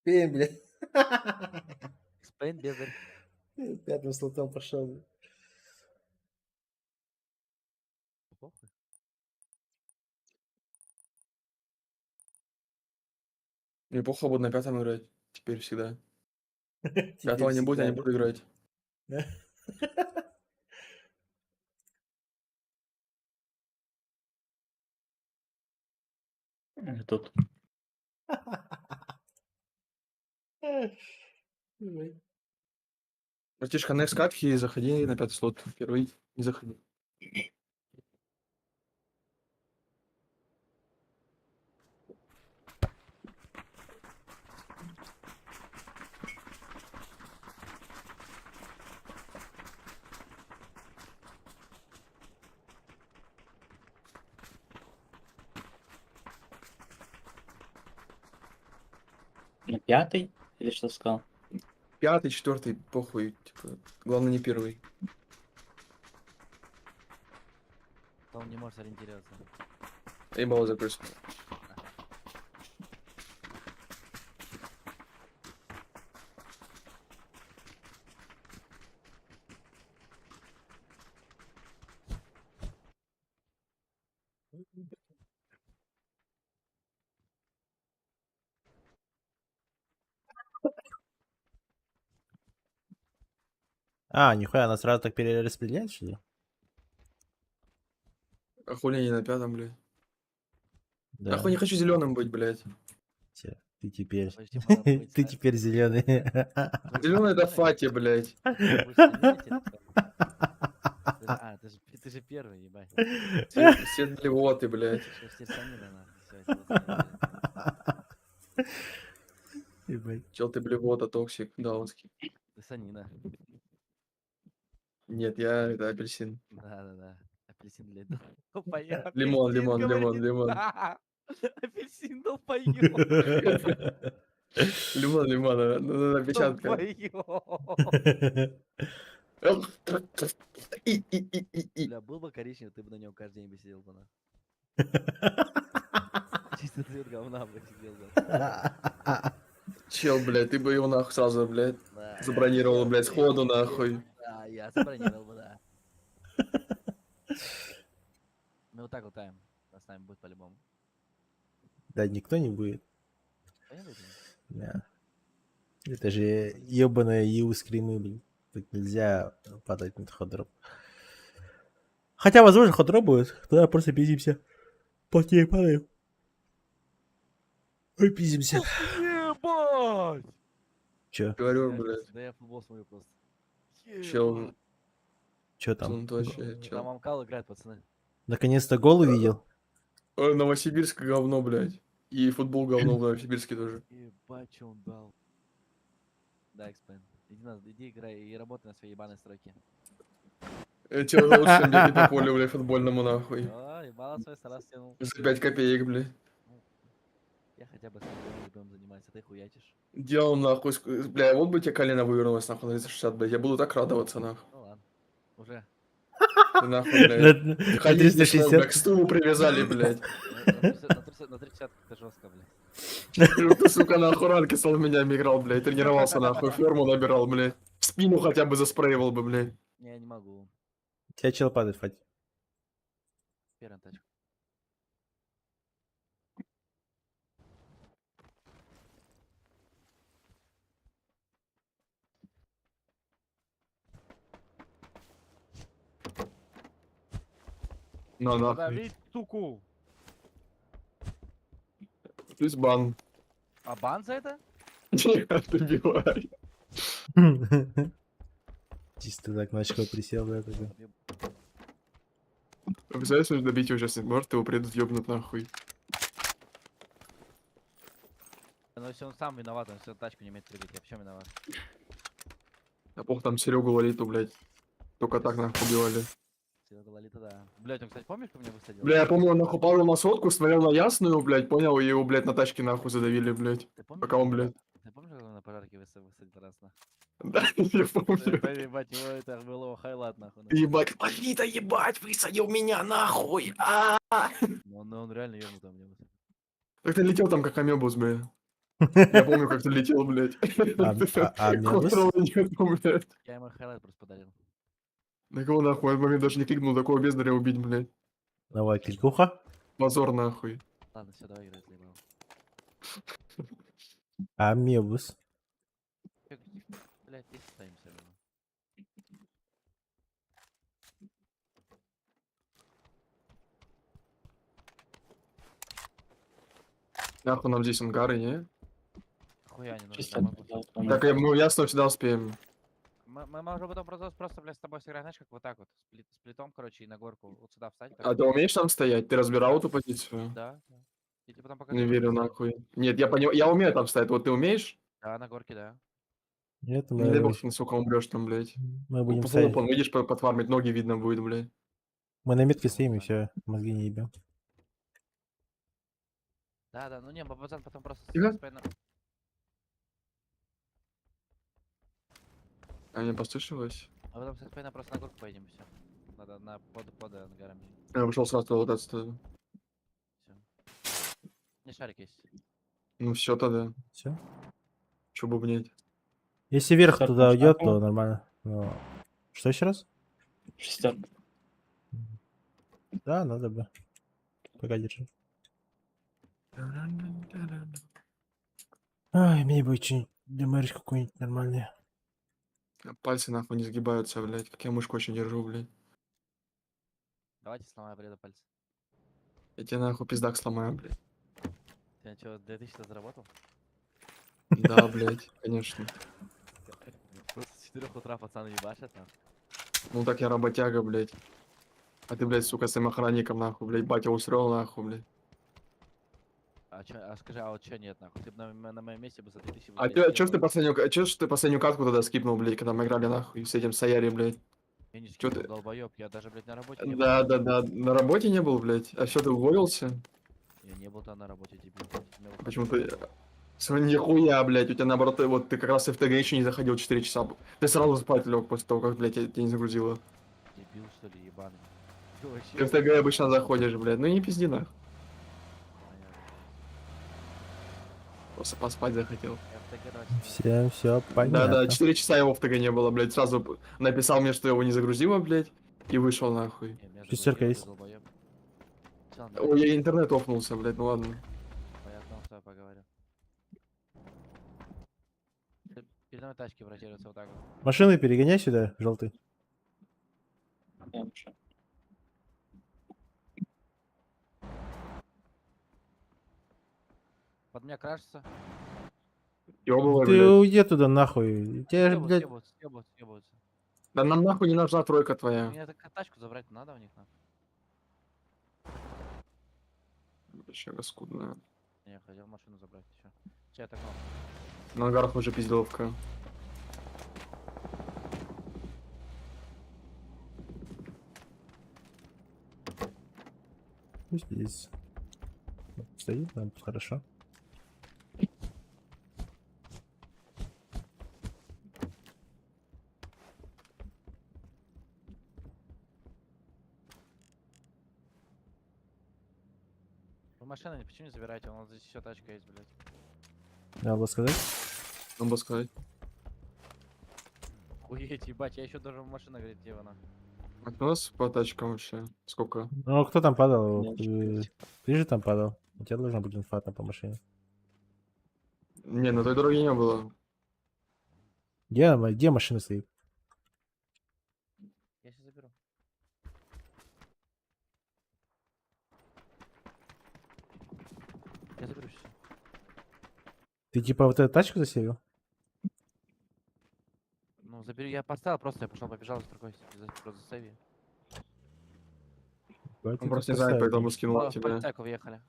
Пей, блядь. Спейн бездарь. Пятым слотом пошел, блядь. Похуй. Мне плохо будет на пятом играть. Теперь всегда. Теперь Пятого не будет, я всегда, не да? буду играть. Да? Тут. Ой. Братишка, next катки и заходи на пятый слот. Первый не заходи. На пятый? Или что сказал? Пятый, четвертый, похуй. Типа, главное не первый. Он не может ориентироваться. Ебало закрылся. А, нихуя, она сразу так перераспределяет, что ли? А хули не на пятом, блядь. Да. Нахуй не хочу зеленым быть, блядь. Ты теперь. Подожди, надо быть Ты теперь зеленый. Зеленый это Фати, блядь. Будешь сильнее, тебе ты же первый, ебать. Свет блевоты, блядь. Что ж теперь Санина, нахуй, всё, Ебать. Чел ты блевота, токсик, даунский. ты Санина. Нет, я это апельсин. Да. Апельсин, блядь, долбоёб. Лимон, Апельсин, лимон, лимон, говорит. лимон. Апельсин, долбоёб. Лимон, лимон, надо печатка. Долбоёб. И. Бля, был бы коричневый, ты бы на нем каждый день бы сидел бы, нахуй. Чисто цвет говна бы сидел бы. Чел, блядь, ты бы его нахуй сразу, блядь, Да. забронировал, блядь, сходу нахуй. Да, я забронировал бы, да. Мы вот так вот таем. А с нами будет по-любому. Да, никто не будет. Понятно? Да. Это же ебаная ю скримы, блин. Тут нельзя падать на ходроп. Хотя, возможно, ходроп будет. Тогда просто пиздимся. Плотнее падаем. Ой, пиздимся. Ебать! Чё? Говорю, блядь, Да я футбол смотрю просто. чел, Чё там? он вообще, Там чел. Амкал играет, пацаны. Наконец-то гол увидел. Новосибирск говно, блядь. И футбол говно в Новосибирске тоже. Ебать, что он дал. Да, Экспен. Иди играй и работай на своей ебаной стройке. Чел лучше, чем бегать по полю, блядь, футбольному нахуй. О, ебало свой сразу стянул. За 5 копеек, блядь. Я хотя бы с любым занимаюсь, а ты хуячишь. Делал нахуй, бля, вот бы тебе колено вывернулось нахуй на 360, блядь. Я буду так радоваться, нахуй. Ну ладно. Уже. Ты нахуй, блядь. На Ходить здесь, 360. блядь, к стулу привязали, блядь. На 360 это жестко, блядь. Ты, сука, нахуй ранки с меня играл, блядь. Тренировался, нахуй, форму набирал, блядь. В спину хотя бы заспреивал бы, блядь. Не, я не могу. Тебя чел падает, Фать. Первая тачка. На, нахуй. Подавить, суку! Плюс бан. А бан за это? Нет, добивай. Чисто так на очко присел, да, такой. Представляешь, что добить его сейчас не может, его придут ёбнут нахуй. Но если он сам виноват, он всю тачку не умеет прыгать, я в чем виноват? А пох там Серегу Лолиту, блядь. Только так нахуй убивали. Серега Лолита, да. Блять, он, кстати, помнишь, как меня высадил? Бля, я помню, он нахуй пару на сотку, смотрел на ясную, блядь, понял, и его, блядь, на тачке нахуй задавили, блядь. Ты помнишь, Пока он, блядь. Ты помнишь, как он на пожарке высадил раз, нахуй? Да, я помню. Ебать, его это был его хайлайт, нахуй. Ебать, Лолита, ебать, высадил меня нахуй, Ну он реально ебнутый мне высадил. Так ты летел там как амебус, блядь. Я помню, как ты летел, блядь. Мебус? Контрол нету, блядь. Я ему хайлайт просто подарил. На кого нахуй? В этот момент даже не кликнул такого бездаря убить, блядь. Давай, кликуха. Позор нахуй. Ладно, все, давай играть, заебал. Мебус. Чё, блядь, здесь стоимся, блин. Нахуй нам здесь ангары, не? Хуя не нужно. 60 домой. пожалуйста, у меня Так мы ясно всегда успеем. Мы можем потом просто, блядь, с тобой сыграть, знаешь, как вот так вот. С плитом, короче, и на горку вот сюда встать. А ты умеешь там стоять? Ты разбирал эту позицию? Да, да. Я тебе потом покажу. Не как верю это нахуй. Нет, я понял, я умею там стоять. Вот ты умеешь? сделать. Да, на горке, да. Нет, Не дай мы, бог, насколько умрешь там, блядь. мы будем По стоять. полупон, видишь, подфармить, ноги видно будет, блядь. Мы на метке стоим и все, мозги не ебем. Да, да, ну не, пацан потом просто Тихо. спокойно. А мне послышалось? А потом спокойно просто на горку поедем, все. Надо на под ангарами. Я вышел сразу вот отсюда. Все. Не шарик есть. Ну все тогда. Все. Че бубнеть? Если вверх Шестерка туда уйдет, шагу. то нормально. Но... Что еще раз? шестерка. Да, надо бы. Пока держи. Ай, мне бы что-нибудь демарить какой-нибудь нормальный. Пальцы нахуй не сгибаются, блядь. Как я мышку очень держу, блядь. Давайте сломаем преда пальцы. Я тебе нахуй пиздак сломаю, блядь. Ты что, 2000 заработал? Да, блядь, конечно. Просто с 4 утра пацаны ебашат, нахуй. Ну так я работяга, блядь. А ты, блядь, сука, своим охранником, нахуй, блядь, батя устроил, нахуй, блядь. Скажи, а вот чё нет, нахуй? Ты бы на моем месте бы за 2000 А быстрее чё ж ты сделал. последнюю катку тогда скипнул, блядь, когда мы играли, нахуй, с этим Саяри, блядь? Я не Чё скинул, ты? долбоёб, я даже, блядь, на работе не был. Да, да, да, на работе не был, блядь. А что, ты уволился? Я не был там на работе, дебил. блядь. У меня выходной Почему был. ты... Нихуя, блядь, у тебя наоборот, вот ты как раз ФТГ еще не заходил 4 часа. Ты сразу спать лег после того, как, блядь, тебя не загрузило. Дебил, что ли, ебаный. Ты вообще... Ты в ФТГ обычно заходишь, блядь, ну не пизди нахуй. Понятно. Просто поспать захотел. Я в ТГ 27. Всем все понятно. Да-да, 4 часа его в ТГ не было, блядь, сразу написал мне, что его не загрузило, блядь, и вышел нахуй. Не, меня же Шестерка загрузило, есть? ты долбоёб. Всё, Ой, я интернет офнулся, блядь, ну ладно. понятно, с тобой поговорю. Ты перед мной тачки вращаются вот так вот. Машины перегоняй сюда, желтый. Я уже. Под меня крашится. Ёбывай, Ты блядь. уйди туда нахуй. Тебя же, блядь, Съебываются. Да нам нахуй не нужна тройка твоя. Мне так тачку забрать надо у них, нахуй. Вообще раскудная. Не, хотел машину забрать еще. Че такого? На ангарах уже пизделовка. пусть здесь стоит, нам хорошо. Вы машину почему не забираете? У нас здесь еще тачка есть, блядь. Надо было сказать. Надо бы сказать. Хуеть, ебать, я еще даже в машину, говорит, дева нахуй. А у нас по тачкам вообще? Сколько? Ну, кто там падал? Я Ты же там падал. У тебя должна быть инфа там по машине. Не, на той дороге не было. Где машина стоит? Я сейчас заберу. Я заберу сейчас. Ты типа вот эту тачку засеял? Ну, забери, я поставил, просто я пошел, побежал за другой. Просто засейви. Он просто не знает, поэтому скинул В тебе. полицейку въехали.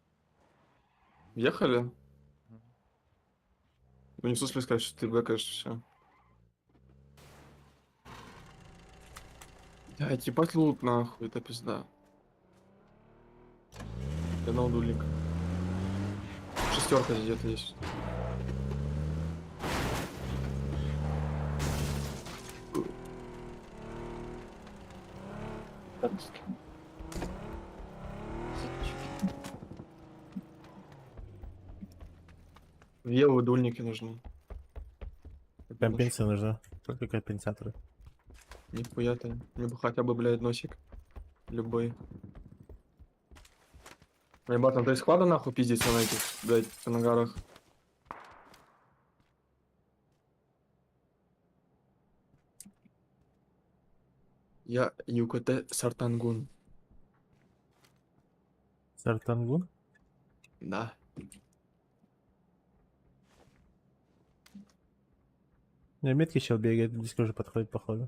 Ехали? Мгм. Ну не в смысле сказать, что ты бэкаешь все. Да, ебать лут нахуй, это пизда. Я на удулик. Шестерка где-то есть. Подски. Вилы, дульники нужны. Компенсация нужна. Только компенсаторы. Нихуя ты. Мне бы хотя бы, блядь, носик. Любой. Ебать, там 3 склада нахуй пиздится на этих, блядь, ангарах. Я ЮКТ Сартангун. Сартангун? Да. На метке чел бегает, близко уже подходит, походу.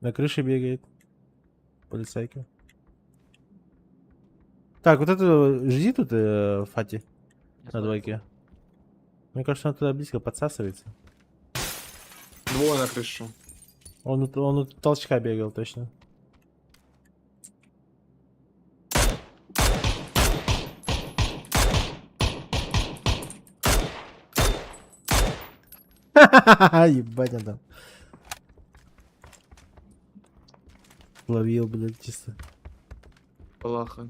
На крыше бегает. Полицайка. Так, вот это жди тут Фати Я на смотрю. двойке. Мне кажется, он туда близко подсасывается. Двое на крыше. Он у толчка бегал точно. Ебать он там. Ловил, блядь, чисто. Палаха.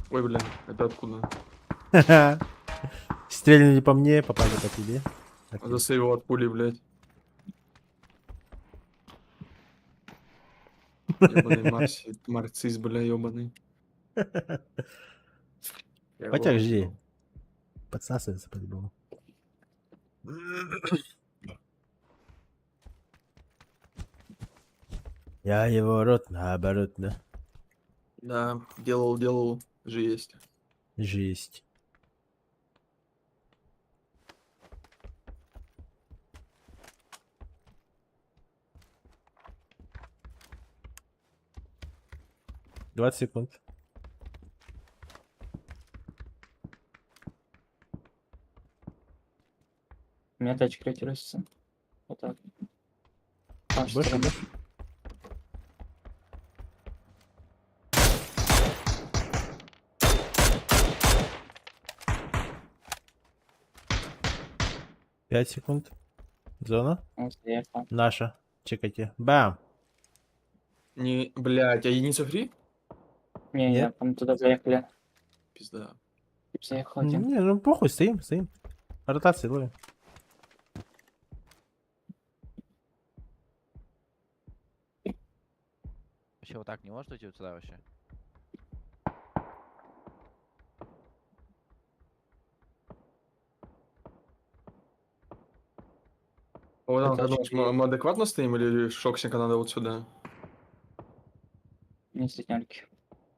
Ой, бля, это откуда? Стрельнули по мне, попали по тебе. Окей. Засейвил от пули, блядь. Ебаный марксист, бля, ебаный. Хотя жди. Подсасывается по-любому. Я его рот наоборот, да. Да, делал, же есть. Жесть. «20 секунд. У меня тачка ретируется. Вот так. Ваша Больше, сторона. больше. Пять секунд. Зона. Он заехал. Наша. Чекайте. Бам. Не, блядь, а единица фри? Не, Нет? там туда заехали. Пизда. Тип заехал один. Не, ну похуй, стоим. Ротации ловим. Вообще вот так не может уйти вот сюда вообще? Вот там, Это как думаешь, очки. мы адекватно стоим или шоксика надо вот сюда? Не стесняльки.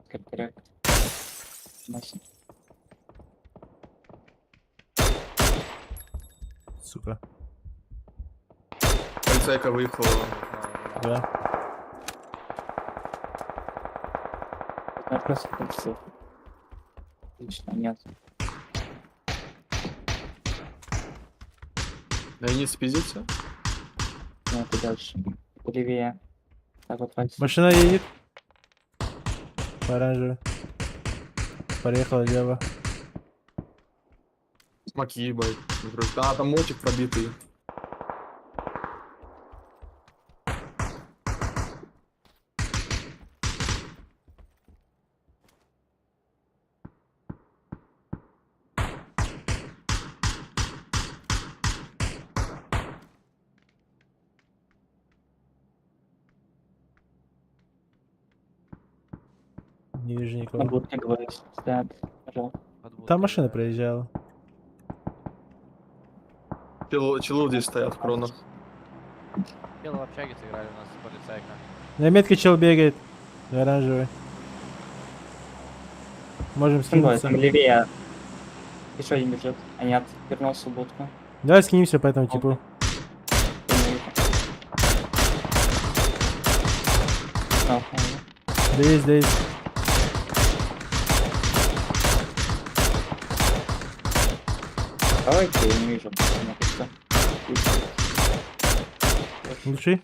Как коррект. Масса. Сука. Полицайка выехала. Да. Я просто полетел. Отлично, нет. На единице пиздится? Нет, и дальше. Левее. Так вот, пальцы. Машина едет. Оранжевый. Проехала лево. Смоки, ебать. А, там мотик пробитый. Не вижу На никого. будке говорит. Стоят. Пожалуйста. Там машина проезжала. Челу здесь стоят в кронах. Бело в общаге сыграли у нас полицайка. На метке чел бегает. Оранжевый. Можем Спиной, скинуться. там левее. Еще один бежит. А нет, вернулся в будку. Давай скинемся по этому типу. Я не вижу. Да есть. Давайте, я не вижу. Почему как-то. Лучший.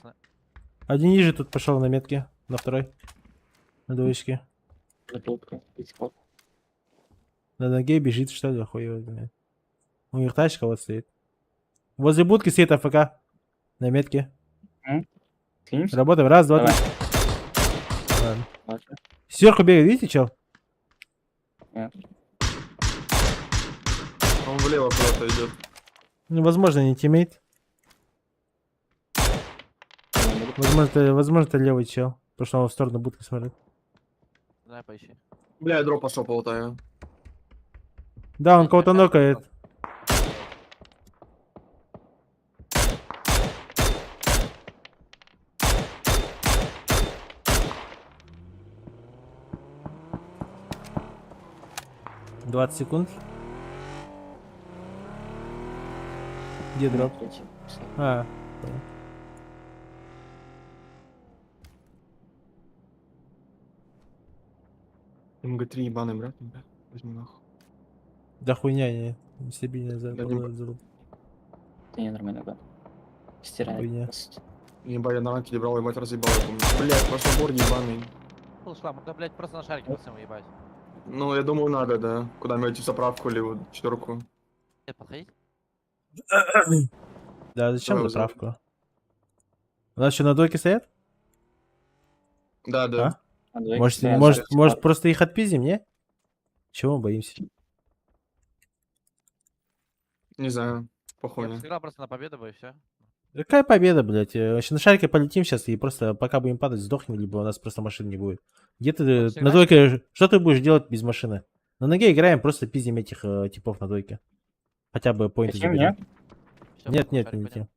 Один ниже тут пошел на метке. На второй. На двоечке. Затылка. Писько. На ноге бежит, что ли, охуел, блядь. У них тачка вот стоит. Возле будки стоит АФК. На метке. Кинемся? Работаем. Раз, два, Давай. три. Ладно. Ладно. Сверху бегает, видите, чел? Нет. Он влево куда-то идет. Ну, возможно, не тиммейт. Возможно, это левый чел. Потому что он в сторону будки смотрит. Давай поищи. Бля, я дроп пошел полутаю. Да, он Нет, кого-то опять нокает. пошел. — 20 секунд. Где дроп? Третий. А, понял. МГ3 ебаный, брат. Возьми нахуй. Да хуйня, не себе не Да не заруб. Ты не нормально, да. Стирает. Хуйня. просто. Ебать, я на ранке брал, ебать, разъебал, я помню. Блядь, ваш набор ебаный. Ушла, мы, блядь, просто на шарике пацаны ебать. Ну, я думаю, надо, да. Куда-нибудь в заправку или вот четверку. Нет, подходить? Да, зачем Давай заправку? У нас что, на дойке стоят? Да, да. А? А, двойка Может, стоят, может, да, может типа, просто их отпиздим, не? Чего мы боимся? Не знаю. Я Похуй. бы сыграл просто на победу бы и все. Какая победа, блядь? Вообще на шарике полетим сейчас и просто пока будем падать, сдохнем, либо у нас просто машин не будет. Где ты Вот на сыграть? дойке, что ты будешь делать без машины? На ноге играем, просто пиздим этих типов на дойке. Хотя бы поинты Хотим, заберем. нет? Нет, нет, не летим.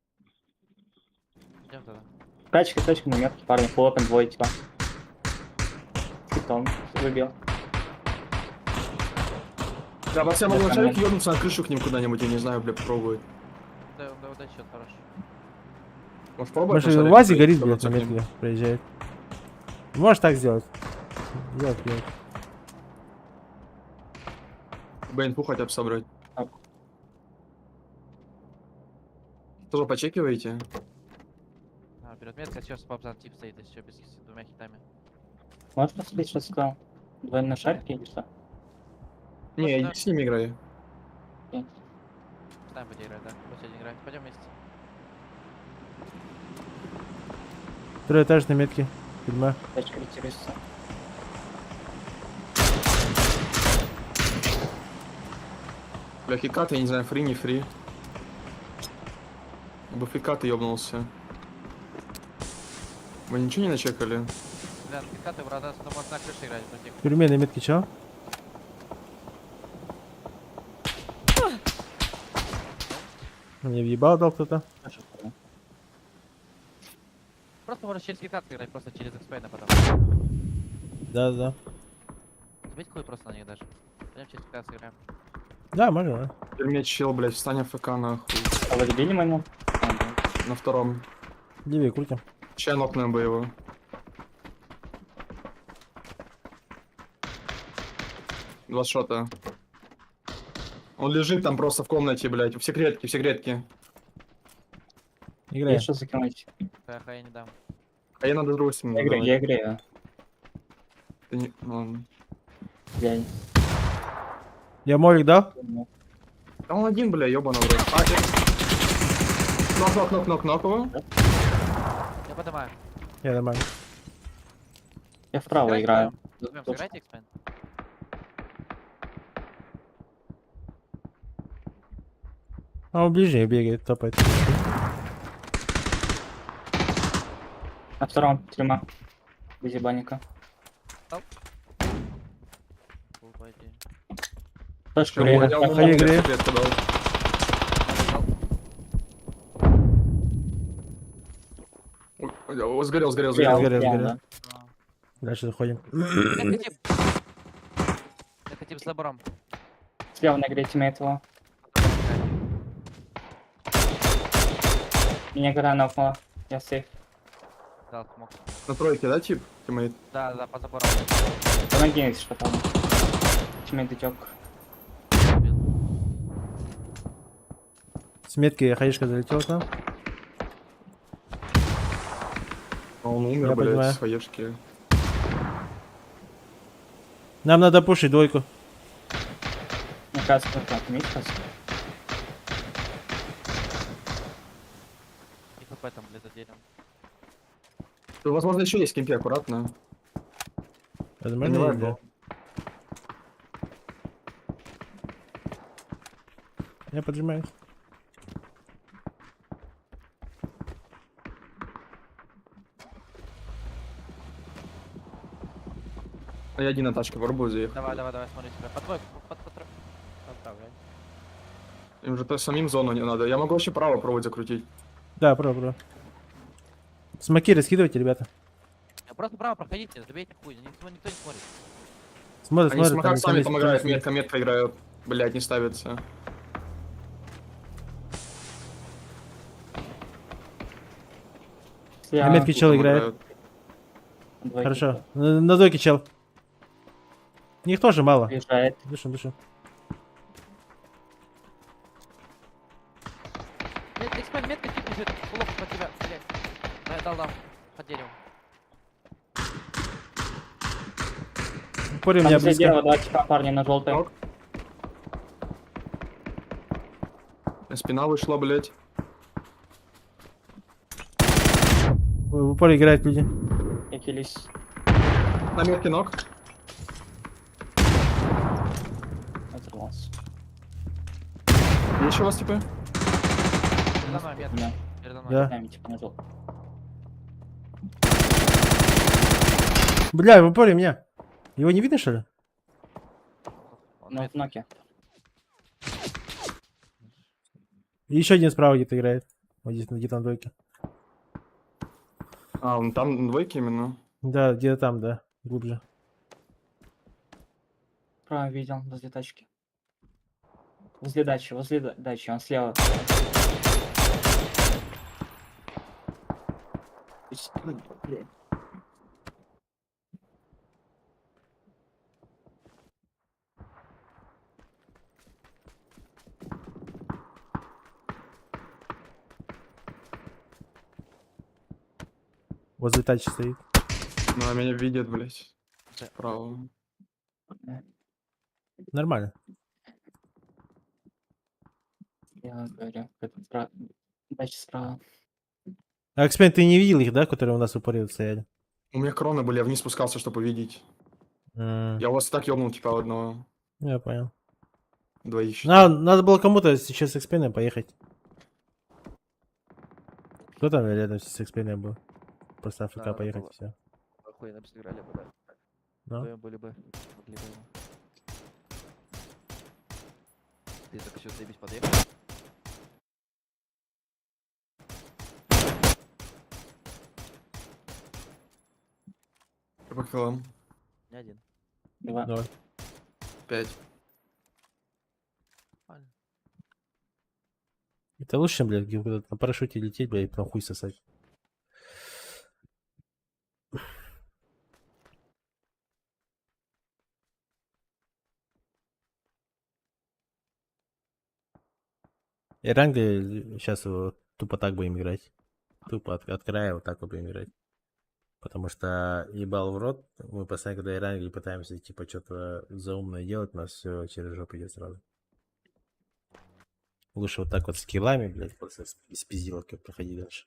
Идем тогда. Тачка на метке, парни, флопен, двое, типа. Питон выбил. Да, пацан, могу Да, на шарике понятно. ёбнуться на крышу к ним куда-нибудь, я не знаю, бля, попробую. Дай счет, хорош. Может, пробовать Может, на шарике УАЗик горит, поехать, блядь, на ёбнуться к ним? метке проезжает. Можешь так сделать? Делать. Бы инфу хотя бы собрать. Так. Тоже почекиваете? А, перед меткой сейчас папзан тип стоит, еще без с двумя хитами. Можешь посмотреть, что сказал? Двойной на шарике или что? Не, да. иди с ними играй. Знаем, где играть, да? Последний играть. Пойдем вместе. Второй этаж на метке. Тюрьма. Тачка ретируется. Бля, хикат, я не знаю, фри, не фри. Бы фикат ёбнулся. Вы ничего не начекали? Бля, ты ты, брата, ну можно на крыше играть, но тихо. В тюрьме на метке чё? Мне въебал дал кто-то. Просто можно через хикат играть, просто через экспейна потом. Да. Забить хуй просто на них даже. Пойдем через хикат сыграем. Да, можно, да. Теперь мне чел, блядь, встань ФК нахуй. А вы любили момент? На втором. Левее крутим. Чай нокнем бы его. Два шота. Он лежит там просто в комнате, блядь. В секретке, в секретке. Играй. Я что закинуть? ХХ я не дам. А я надо другую сторону. Я играю. Ты не... ну ладно. Я... Я молик дал? Да он один, бля, ёбаный в рот. А, нок его. Я поднимаю. Я нормально. Я вправо играю. Вдвоем сыграйте экспейн. А он ближе бегает, топает. На втором тюрьма. Без ебаника. Фул, по идее. Точку Я грею. ему Харе грею. секретку дал. Ой, сгорел. Сгорел. Да. Дальше заходим. Это тип. Это тип с забором. Слева на игре тиммейт его. Меня гора нокнула. Я сейф. Да, смог. На тройке, да, тип? Тиммейт? Да, по заборам. Помоги, если что там. Тиммейт идёт. С метки хаишка залетела к нам. А он Я умер, понимаю. блядь, с хаешки. Нам надо пушить двойку. Мне кажется, как тиммейт кажется. И ХП там, блядь, за деревом. Возможно, еще есть кемпи, аккуратно. Возможно, Понимаю, есть, да. но- Я поджимаюсь. А я один на тачке в арбузе заехал. Давай, смотри себя. Под двойку, под тройку. Отправляй. Им же то самим зону не надо. Я могу вообще право провод закрутить. Да, про. Смоки раскидывайте, ребята. Просто право проходите, забейте хуй, никто не смотрит. Смотрят, Они смотрят, смокак сами есть- там играют, есть- метка играют. Блять, не ставится. На метке Тут чел там играет. Двойки. Хорошо. На дойке чел. Них тоже мало. Приезжает. Дышим. Метка тип бежит, улов под тебя, блядь. Да, дал, под деревом. Упори у меня Там близко. дерево, два типа парня на желтой. Нок. Спина вышла, блять. В упоре играют люди. И кились. На метке ног. Оторвался. Есть у вас типа? Передо мной метка, Да. передо мной. Да. Нами типа на желтой. Бля, в упоре меня. Его не видно, что ли? Он Ну, метка. в ноке. И еще один справа где-то играет. Вот здесь, где-то на дойке. А, он там двойки именно. Да, где-то там, да. Глубже. Право видел, возле тачки. Возле дачи, он слева. Блин. Возле тачки стоит. Ну, а меня видят, блять. Да. Справа. Нормально. Я говорю, дача справа. А Эксмен, ты не видел их, да, которые у нас в упоре стояли? У меня кроны были, я вниз спускался, чтобы увидеть. Я вас так ёбнул, типа, одного. Я понял. Двоих. Надо было кому-то сейчас с Экспеном поехать. Кто там рядом с Экспеном был? Просто АФК Да, поехать, было. все. Охуенно бы сыграли бы, да. Ну? Вдвоем были бы, могли бы его. Ты так еще заебись подъехал. По килам. Не один. Два. Давай. 5. Нормально. Это лучше, чем, блядь, куда-то на парашюте лететь, блядь, и потом хуй сосать. И ранга сейчас тупо так будем играть. Тупо от края вот так вот будем играть. Потому что ебал в рот, мы постоянно, когда ранги пытаемся типа что-то заумное делать, у нас все через жопу идет сразу. Лучше вот так вот с киллами, блядь, просто с пиздилкой проходить дальше.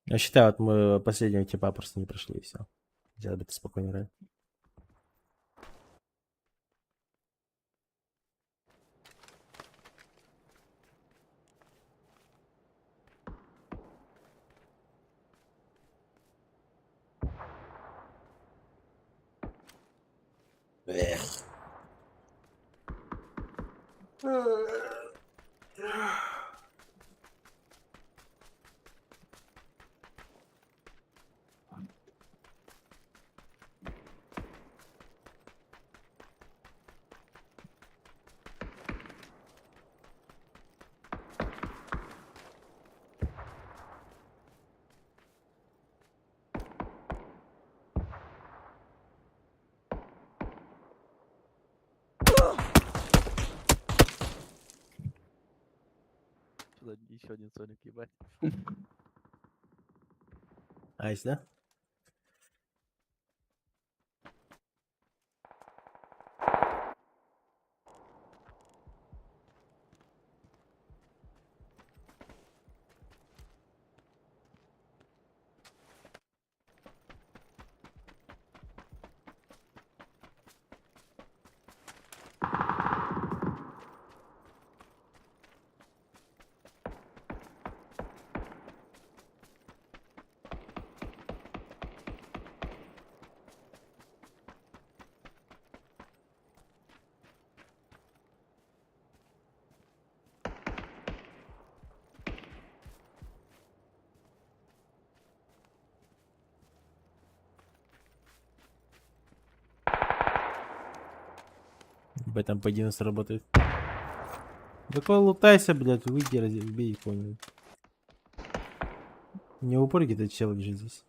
Я считаю, вот мы последнего типа просто не прошли и все. Сейчас бы ты спокойно играть. Сюда еще один Соник, ебать. Айс, да? Ебать, там по 90 работает. Такой лутайся, блядь, выйди, разбей какой-нибудь. Не в упоре где-то чел лежит здесь.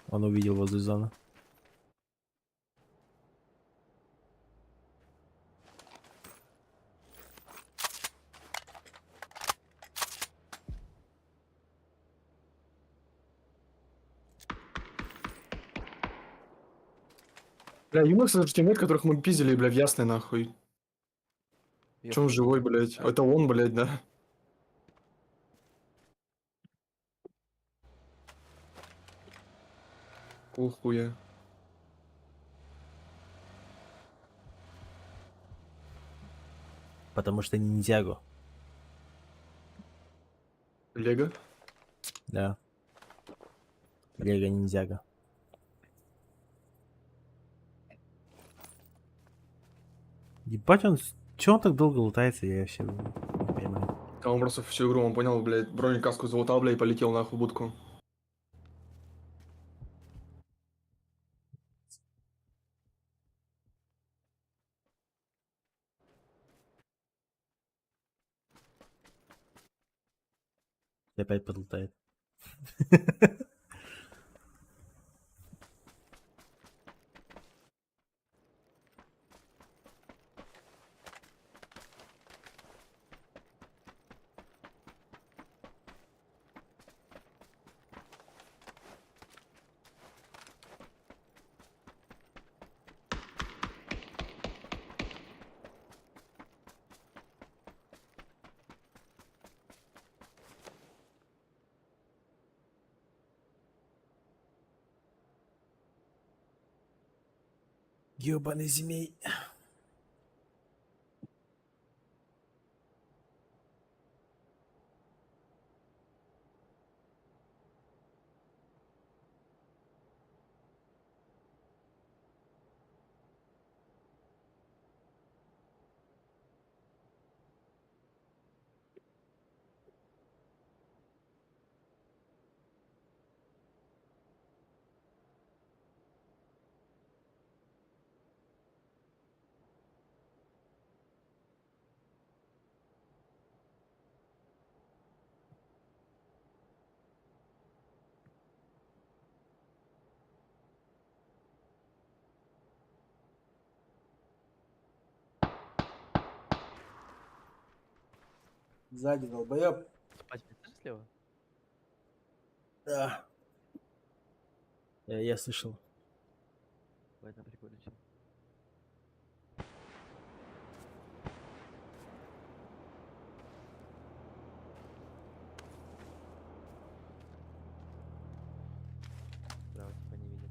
Он увидел возле зоны. Бля, Юмекс это же тиммейт, которых мы пиздили, бля, в ясный нахуй. Че он живой, блядь? Это он, блядь, да? Хуя. Потому что ниндзяго. Лего? Да. Лего ниндзяго. Ебать он... Че он так долго лутается, я вообще не понимаю. А он просто всю игру, он понял, блядь, бронекаску залутал, блядь, и полетел нахуй в будку. И опять подлутает. Ёбаный змей. Сзади, долбоёб. Спать мне тоже слева? Да. Я слышал. Ебать, на приколе, чё. Справа типа не видит.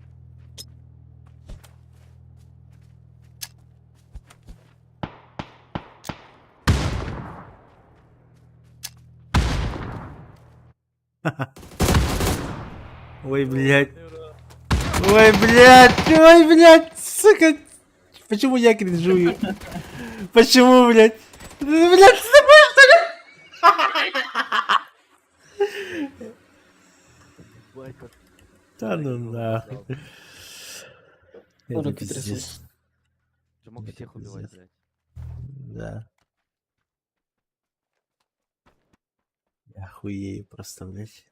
Ой, блядь. Ой, блядь, сука. Почему я кринжую? Почему, блядь? Блядь, ты забыл, что Ебать, как Да ну его нахуй. взял. Это Руки пиздец. трясутся. Ты мог Это всех убивать, пиздец. блядь. Да. Я охуею просто, блядь.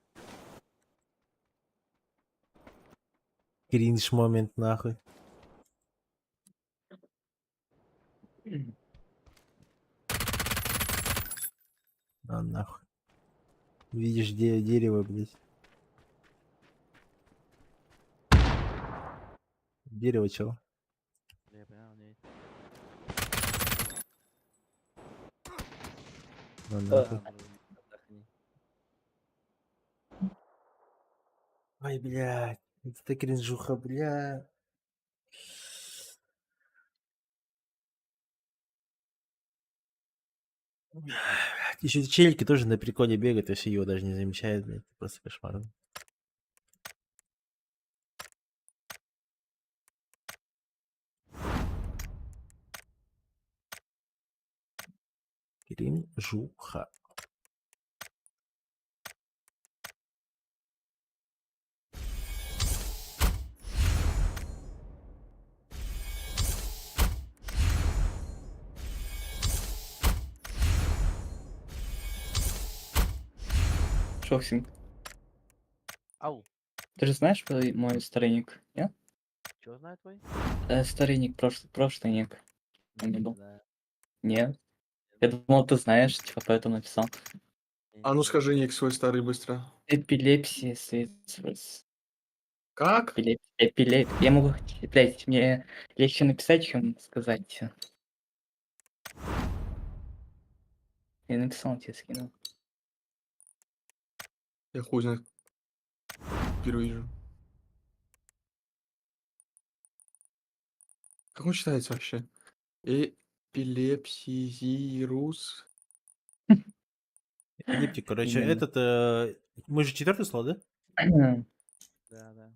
Кринж момент, нахуй. А нахуй. Видишь, где дерево, блядь. Дерево, чего? Я понял, нет. А Да, нахуй. отдохни. Ой, блядь. Это кринжуха, бля. Еще челики тоже на приколе бегают, и все его даже не замечают, блядь. Просто кошмар. Кринжуха. Шоксинг. Ау, Ты же знаешь мой старый ник? Нет? чего знает твой? Старый ник, прошлый ник. У меня был. Да. Нет. Я думал, ты знаешь, типа, поэтому написал. А ну скажи ник свой старый быстро. Эпилепсия, свет. Как? Я могу, блядь, мне легче написать, чем сказать. Я написал, тебе скинул. Я хуй знает. Впервые вижу. Как он читается вообще? Эпилепсизирус. Эпилептик, короче, Именно. этот... мы же четвертый слот, да? Да, да.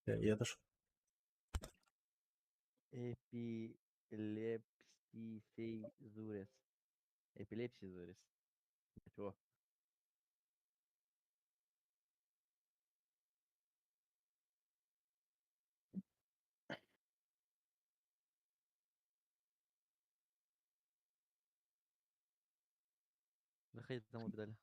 Я дошел. Эпилепсисейзурес. Эпилепсизурес. Чего? Заходи домой, педаль.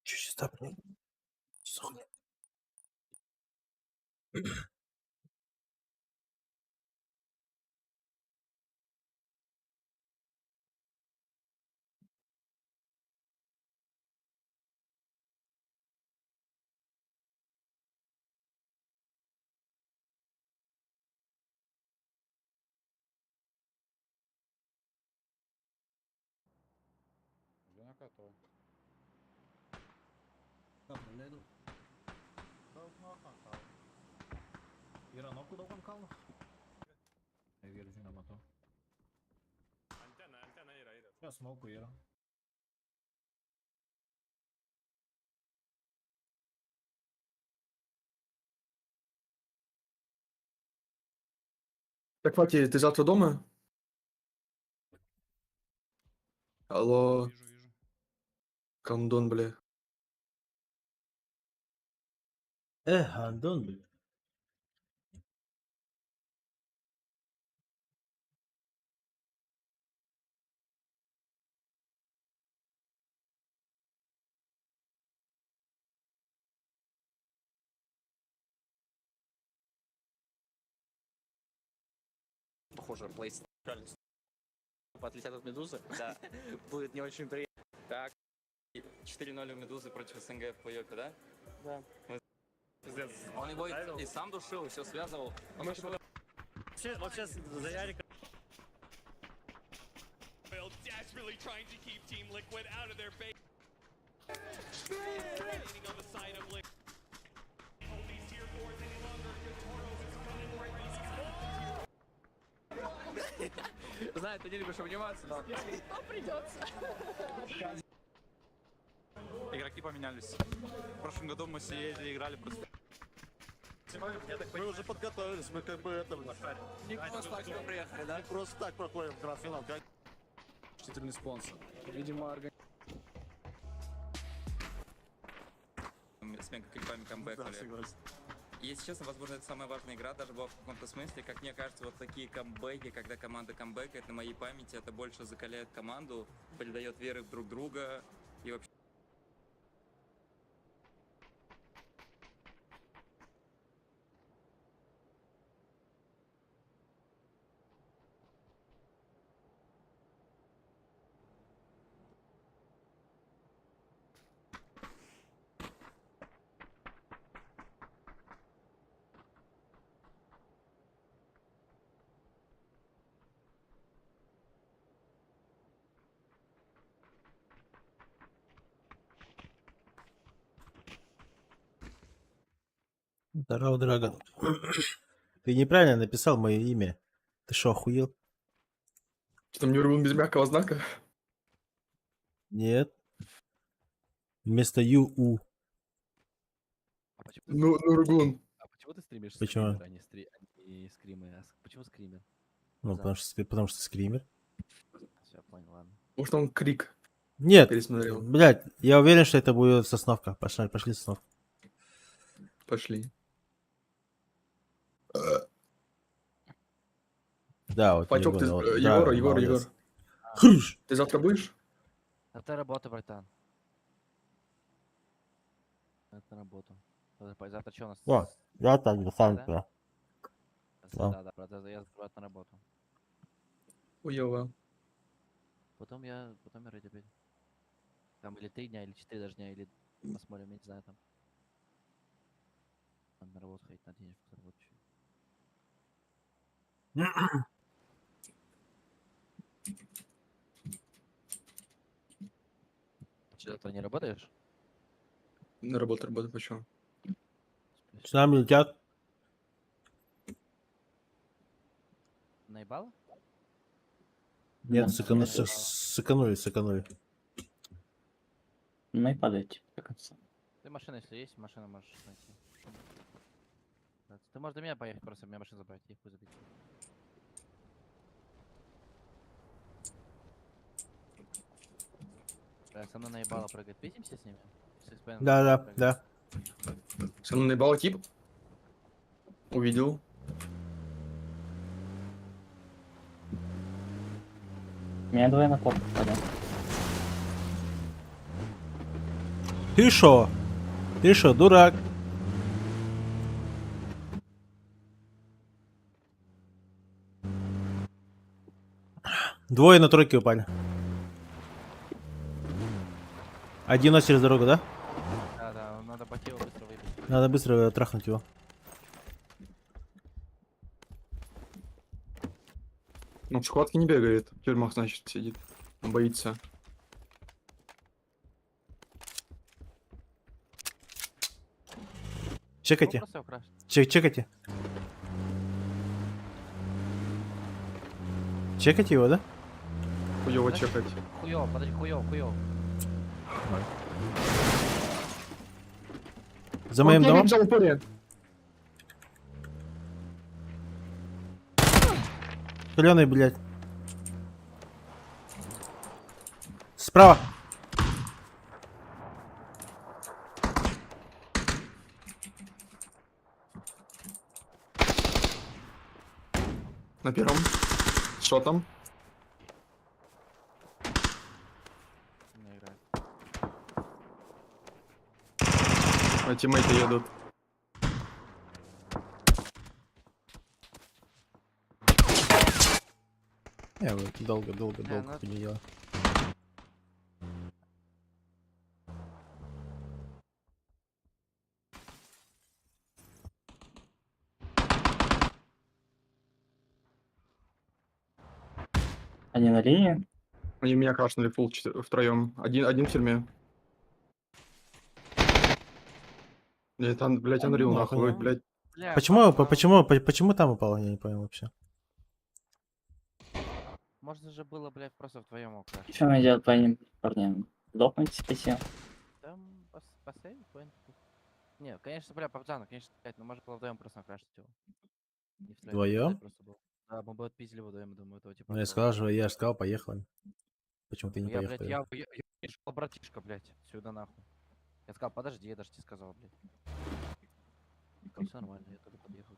Че сейчас так, блядь? Сохнет. Уже накатываю. İran'a kulağım kaldı. Evgeri cüne mato. Antena, ira. Ya smoke ira. Так, Фати, ты завтра дома? Алло, Вижу, вижу. Камдон, бля. Андон, блин. Похоже, плейс. Отлетят от Медузы. Да. Будет не очень приятно. Так. 4-0 у Медузы против СНГ в плей-оффе, да? Да. Пиздец. Он его и сам душил, и все связывал. Вот сейчас за Ярика. Desperately trying to keep Team Liquid out of their base. Remaining on the side of Liquid. Hold these tier 4s any longer. Toros is running right now. Знаю, ты не любишь обниматься, но... Игроки поменялись. В прошлом году мы сидели, играли просто. Мы уже подготовились, мы как бы это... Не просто так сюда приехали, да? Просто так проходим в гранд-финал. Учительный спонсор. Видимо, с мега-клипами камбэкали. согласен. Если честно, возможно, это самая важная игра, даже была в каком-то смысле. Как мне кажется, вот такие камбэки, когда команда камбэкает, на моей памяти, это больше закаляет команду, придает веры в друг друга и вообще... Здорово, Драгон. Ты неправильно написал мое имя. Ты что, охуел? Что там Нюргун без мягкого знака? Нет. Вместо ЮУ. А почему, Ну, Нургун. а почему ты стримишь Почему? скример, а не скримы? Почему скример? Ну, За. потому что скример. Все, понял, ладно. Может, он крик Нет, пересмотрел. блядь, я уверен, что это будет сосновка. Пошли сосновка. Пошли. Да, вот Пачок, ты... Егор, Егор. Хрюш. Ты завтра будешь? Это работа, братан. Это работа. Завтра что у нас? О, я так, сам Да? туда. Да, брат, я завтра на работу. Хуёво. Потом я рейд опять. Там или 3 дня, или 4 даже дня, или посмотрим, я не знаю там. Надо на работу ходить, на денежку заработать. Что, завтра не работаешь? На работу, почему? С нами летят. Наебало? Нет, Да, сэкономили. Ну и падайте до конца. Ты машина, если есть, машину можешь найти. Ты можешь до меня поехать, просто меня машину забрать, и хуй забить. Со мной наебало прыгает. Видимся с ними? С XP Да. прыгает. Со мной наебал тип. Увидел. Меня двое на топ попадет. Ты шо, дурак? Двое на тройке упали. Один нос через дорогу, да? Да, надо баки его быстро выбить. Надо быстро трахнуть его. Ну, в шоколадке не бегает. В тюрьмах, значит, сидит. Он боится. Чекайте. Просто украсть. Чекайте. Чекайте его, да? Хуёво чекать. Хуёв, подожди, хуёв. За моим домом? Взял упоре. Раскаленный, блядь. Справа. На первом. Что там? Не играет. А тиммейты едут. Я вот долго ну это- не делал. Они на линии? Они меня крашнули фул втроем. Один в тюрьме. Нет, там, блядь, Unreal нахуй, нахуй, ну. блядь. Бля, Почему там упал, я не понял вообще. Можно же было, блядь, просто вдвоем украсть. Что мне делать по ним парням? Дохнуть с 5? Там поставить поинт. Не, конечно, бля, пацаны, конечно, блядь, но можно было вдвоем просто накрашить его. Не втроем, Вдвоем? блядь, просто был. Да, мы бы отпиздили вдвоем, думаю, этого типа. Ну я сказал, поехали. Почему ты не Я, поехал? блядь, я шел, братишка, блядь, сюда нахуй. Я сказал, подожди, я даже тебе сказал, блядь. Все нормально, я туда подъехал.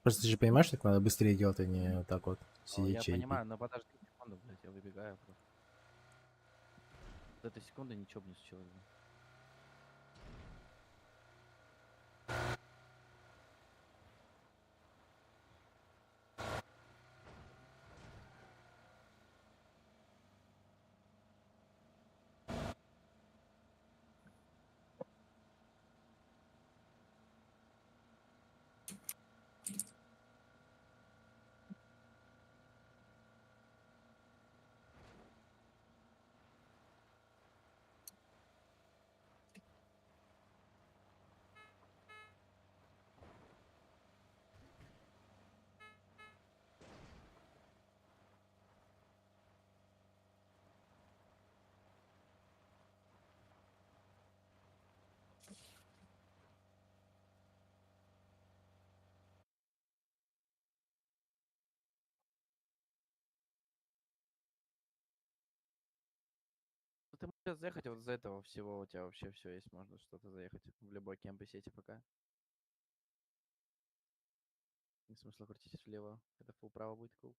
Просто ты же понимаешь, что так надо быстрее делать, а не вот так вот Я сидеть чайки. понимаю, но подожди секунду, блядь, я выбегаю просто. С этой секунды ничего бы не случилось. Блядь. Ну, ты можешь заехать вот из этого всего, у тебя вообще все есть, можно что-то заехать в любой кемп сети пока. Не смысла крутить влево, когда фул право будет круг.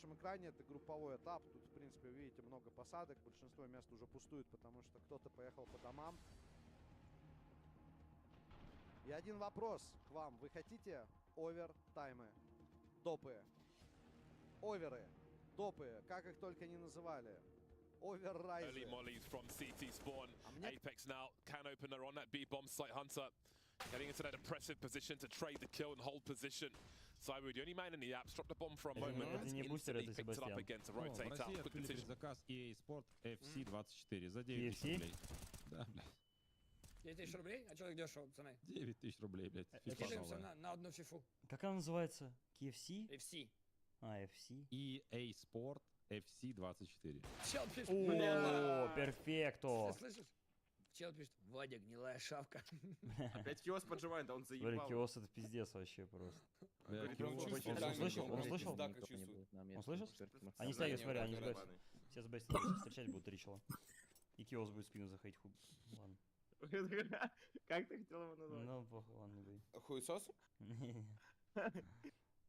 На нашем экране это групповой этап. Тут, в принципе, вы видите много посадок. Большинство мест уже пустует, потому что кто-то поехал по домам. И один вопрос к вам. Вы хотите овертаймы, допы, оверы, допы, как их только не называли? Оверрайзы. Early mollies from CT spawn. А мне Apex now can opener on that B bomb site. Hunter getting into that impressive position to trade the kill and hold position. Cyber, the only man in the apps, dropped the bomb for a moment, but has instantly picked it up again to В rotate out. России Quick открыли decision. предзаказ EA Sport FC24 за 9 тысяч рублей. Да, блядь. 9 тысяч рублей? А что так дешево, пацаны? 9 тысяч рублей, блядь. FIFA Скидываемся новая. на одну фифу. Как она называется? KFC? FC. А, FC. EA Sport FC24. Чел пишет. О, перфекто. Ты слышишь? Чел пишет, Вадя, гнилая шавка. Опять киоск поджимает, да он Смотри, киос это пиздец вообще просто. Блядь, Он слышал? Он слышал? Он слышал? Они стягивают, смотри, они все с бестами встречать будут 3 чела. И киос будет в спину заходить, хуй. Ладно. Как ты хотел его назвать? Ну, похуй, ладно, не говори. Хуесос?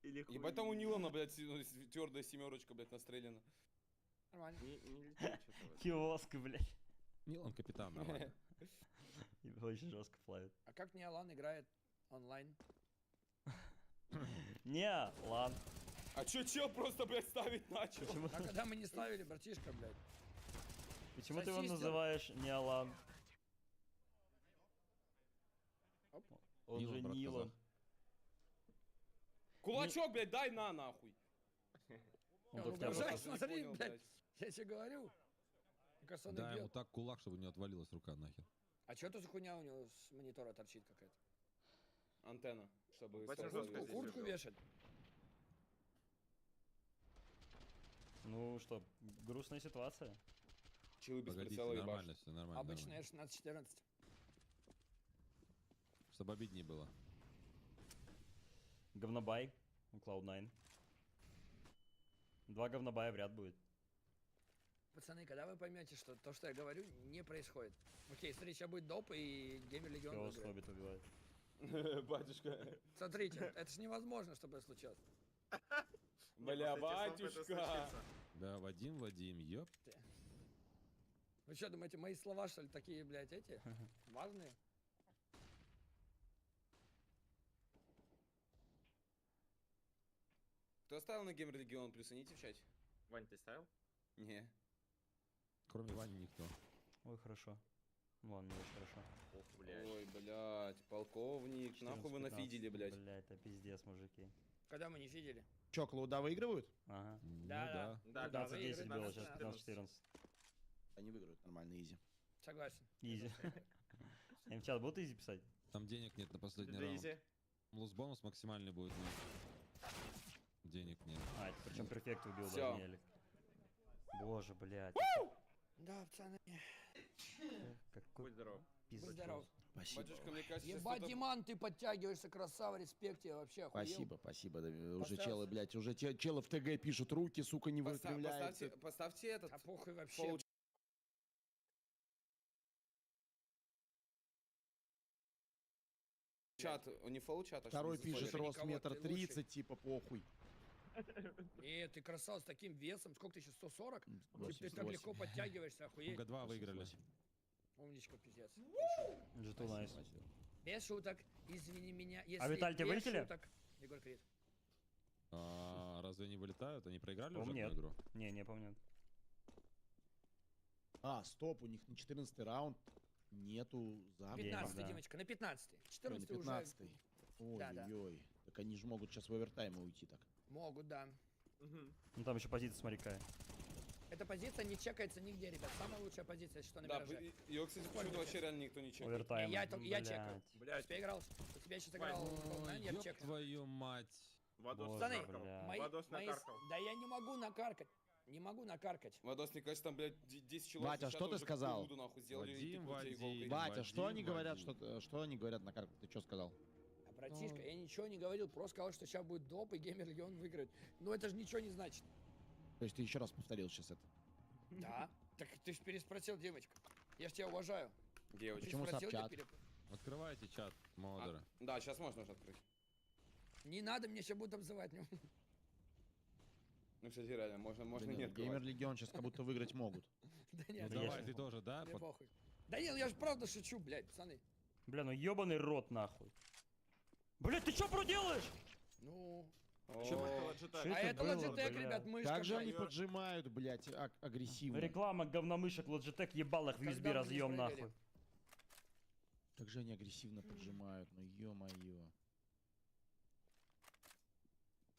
Или хуй. Ебать там у Нилана, блядь, твердая семерочка, блядь, настреляна. Нормально. Киоск, блядь. Нилан капитан, нормально. И очень жестко плавит. А как мне Алан играет онлайн? Не, ладно. А чё чел просто, блядь, ставить начал? Почему, А когда мы не ставили, братишка, блядь? почему ты его Сосиски. называешь не Алан? Он Нилан, же брат, Нилан. Кулачок, блядь, дай на, нахуй. Он Он только тебя угрожает, просто- Не смотри, понял, блядь. Я тебе говорю. Мне кажется, он Да, и ему бьет. так кулак, чтобы не отвалилась рука нахер. А что это за хуйня у него с монитора торчит какая-то? Антенна, чтобы... Куртку вешать? Ну что, грустная ситуация. Чилы без Погодите, прицела и нормально башни. все, нормально. Обычная нормально. 16-14. Чтобы обиднее было. Говнобай у Cloud9. 2 говнобая в ряд будет. Пацаны, когда вы поймете, что то, что я говорю, не происходит. Окей, смотри, сейчас будет доп и Геймер Легион Кого выиграет. Хоббит убивает. Батюшка. Смотрите, это же невозможно, чтобы это случилось. Бля, батюшка. Да, Вадим, ёп. Вы что, думаете, мои слова, что ли, такие, блядь, эти? Важные? Кто оставил на Геймер Легион? Плюсаните в чате. Вань, ты ставил? Не. Кроме Вани никто. Ой, хорошо. Ну ладно, не очень хорошо. Ох, блядь. Ой, блядь, полковник. Нахуй вы 14-15. нафидели, блядь. Блядь, это пиздец, мужики. Когда мы не видели? Чё, Клоуда выигрывают? Ага. Да. Да, да, 15-10 было, сейчас 15-14. 15-14. Они выиграют, нормально, изи. Согласен. Изи. Им в чат будут изи писать? Там денег нет на последний Да, раунд. изи. Лос бонус максимальный будет, но денег нет. А, это причем перфект убил Всё. даже Нелик. Боже, блядь. Да, пацаны. Какой Будь здоров. Будь здоров. Спасибо. Батюшка, мне кажется, Ебать, что-то- Диман, ты подтягиваешься, красава, респект тебе, вообще охуел. Спасибо. Да, уже Поставь. челы, блядь, уже челы в ТГ пишут, руки, сука, не выпрямляются. Поставьте этот. А похуй вообще. Фол- Чат, не фолл чат, а Второй что не за пишет фолл? рост Никого, метр ты лучший. 30, типа похуй. Ты красава с таким весом. Сколько ты сейчас, 140? Типа, ты 88. так легко подтягиваешься, охуеть. Г2 выиграли. Умничка, пиздец. G2 найс. Без шуток, извини меня, если А Виталь, тебе без вылетели? шуток. Егор Крид. А, разве они вылетают? Они проиграли уже По-моему, одну нет. игру? Не помню. А, стоп, у них на 14 раунд нету запада. 15-й, да. Димочка, на 15-й. Ой, на 14-й уже 15. Да. Ой-ой-ой. Так они же могут сейчас в овертаймы уйти так. могут, да. Ну там еще позиция, смотри, какая. Эта позиция не чекается нигде, ребят. Самая лучшая позиция, что на Да, мираже. ее, кстати, почему-то вообще реально никто не чекает. Овертайм. Я Блядь. чекаю. У тебя играл? У тебя сейчас играл Cloud9, я Ёб чекнул. твою мать. Вадос Боже, Пацаны, накаркал. блядь. Вадос мои... накаркал. Да я не могу накаркать. Не могу накаркать. Вадос, мне кажется, там, блядь, 10 человек. Батя, из что чата ты уже сказал? Кукуруду, нахуй, сделали, Вадим, и тыкнут тебе Вадим. иголкой. Батя, что Вадим, они говорят, Вадим. что они говорят на карту? Ты что сказал? А, братишка, я ничего не говорил, просто сказал, что сейчас будет доп, и Геймер Легион выиграет. Ну это же ничего не значит. То есть ты еще раз повторил сейчас это? Да. Так ты же переспросил, девочка. Я ж тебя уважаю. Девочка. Почему Переспросил, сабчат? ты Открывайте чат, модеры. Да, сейчас можно уже открыть. Не надо, мне сейчас будут обзывать. Ну, Ну, кстати, реально, можно Да не нет, Геймер открывать. Легион сейчас как будто выиграть могут. Да Ну нет, давай, я- ты тоже, да? мне похуй. Да нет, ну я же правда шучу, блядь, пацаны. Бля, ну ебаный рот нахуй. Блядь, ты что проделаешь? Ну, Чем это Чё Logitech? а это было, Logitech, бля? ребят, мышка. Как же они блядь. поджимают, блядь, агрессивно. Реклама говномышек Logitech ебал их в Когда USB мы не разъем проверили? нахуй. Как же они агрессивно поджимают, ну ё-моё.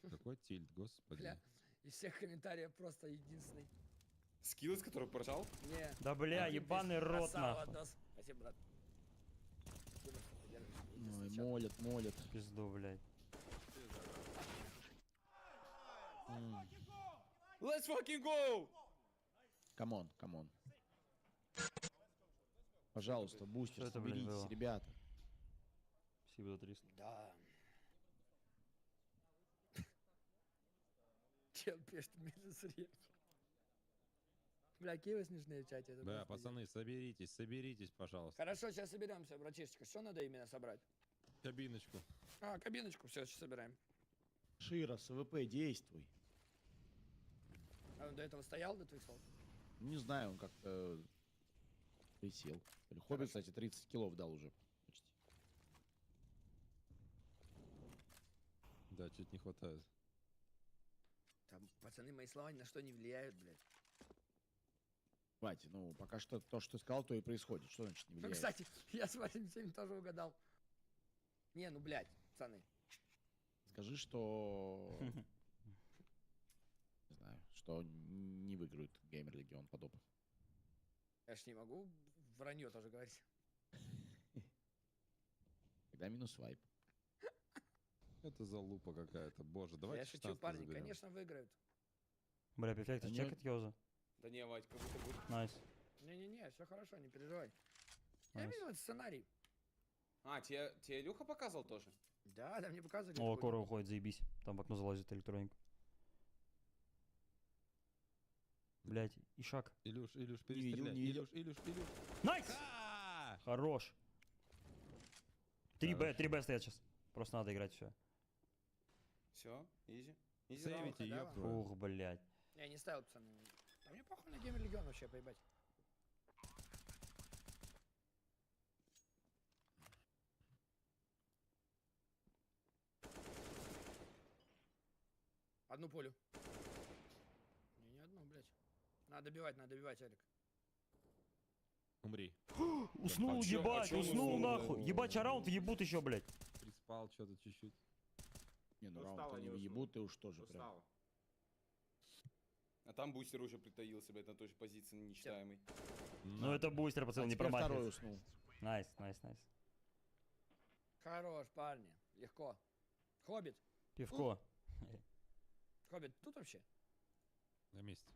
Какой тильт, господи. Бля, из всех комментариев просто единственный. Скилл, из которого поржал? Не. Да бля, Один ебаный пишет, рот красава, нахуй. Дос. Спасибо, брат. Спасибо, что поддерживаешь. Ой, Единственный чат. молят. Пизду, блядь. Let's fucking go! Камон. Пожалуйста, бустер, Что это, блин, соберитесь, было? ребята. Спасибо за 300. Да. Чел пишет минус реп. Бля, какие вы смешные в чате. это Да, просто пацаны, соберитесь, пожалуйста. Хорошо, сейчас соберемся, братишечка. Что надо именно собрать? Кабиночку. А, кабиночку, все, сейчас собираем. Широ, СВП, действуй. А он до этого стоял, до твоих слов? Не знаю, он как-то присел. Хоббит, кстати, 30 килов дал уже почти. Да, чуть не хватает. Там, пацаны, мои слова ни на что не влияют, блядь. Батя, ну, пока что то, что ты сказал, то и происходит. Что значит не Ну, влияет? кстати, я с 87 тоже угадал. Не, ну, блядь, пацаны. Скажи, что... Не знаю, что не выиграет. выиграют Геймер Легион по допу. Я ж не могу вранье тоже говорить. Тогда минус вайп. Это залупа какая-то, боже, давайте Я шучу, 16 парни, заберем. конечно, выиграют. Бля, перфект, Да чекать Йоза. Да не, Вадь, как будто будет. Найс. Не-не-не, все хорошо, не переживай. Я Найс. видел этот сценарий. А, тебе Илюха показывал тоже? Да, мне показывали. О, это Кора будет. уходит, заебись. Там в окно залазит электроника. Блять, и шаг. Илюш, видел, перестреляй. не видел. Илюш. Найс! А! Хорош. 3Б стоят сейчас. Просто надо играть все. Все, изи. Изи Сейвите, раунд. ёб твою. Фух, блять. Я не ставил, пацаны. А мне похуй на Геймер Легион вообще, поебать. Одну полю. Не одну, блядь. Надо добивать, Алик. Умри. Уснул, а чё- ебать, а чё он уснул уснул? нахуй. Ебать, а раунд ебут еще, блять. Приспал что-то чуть-чуть. Не, ну Устал, раунд они они въебут, ты уж тоже прям. А там бустер уже притаился, блядь, на той же позиции нечитаемой. Ну это бустер, пацан, А не теперь второй промахивается. уснул. Найс. Хорош, парни. Легко. Хоббит. Пивко. Хоббит тут вообще? На месте.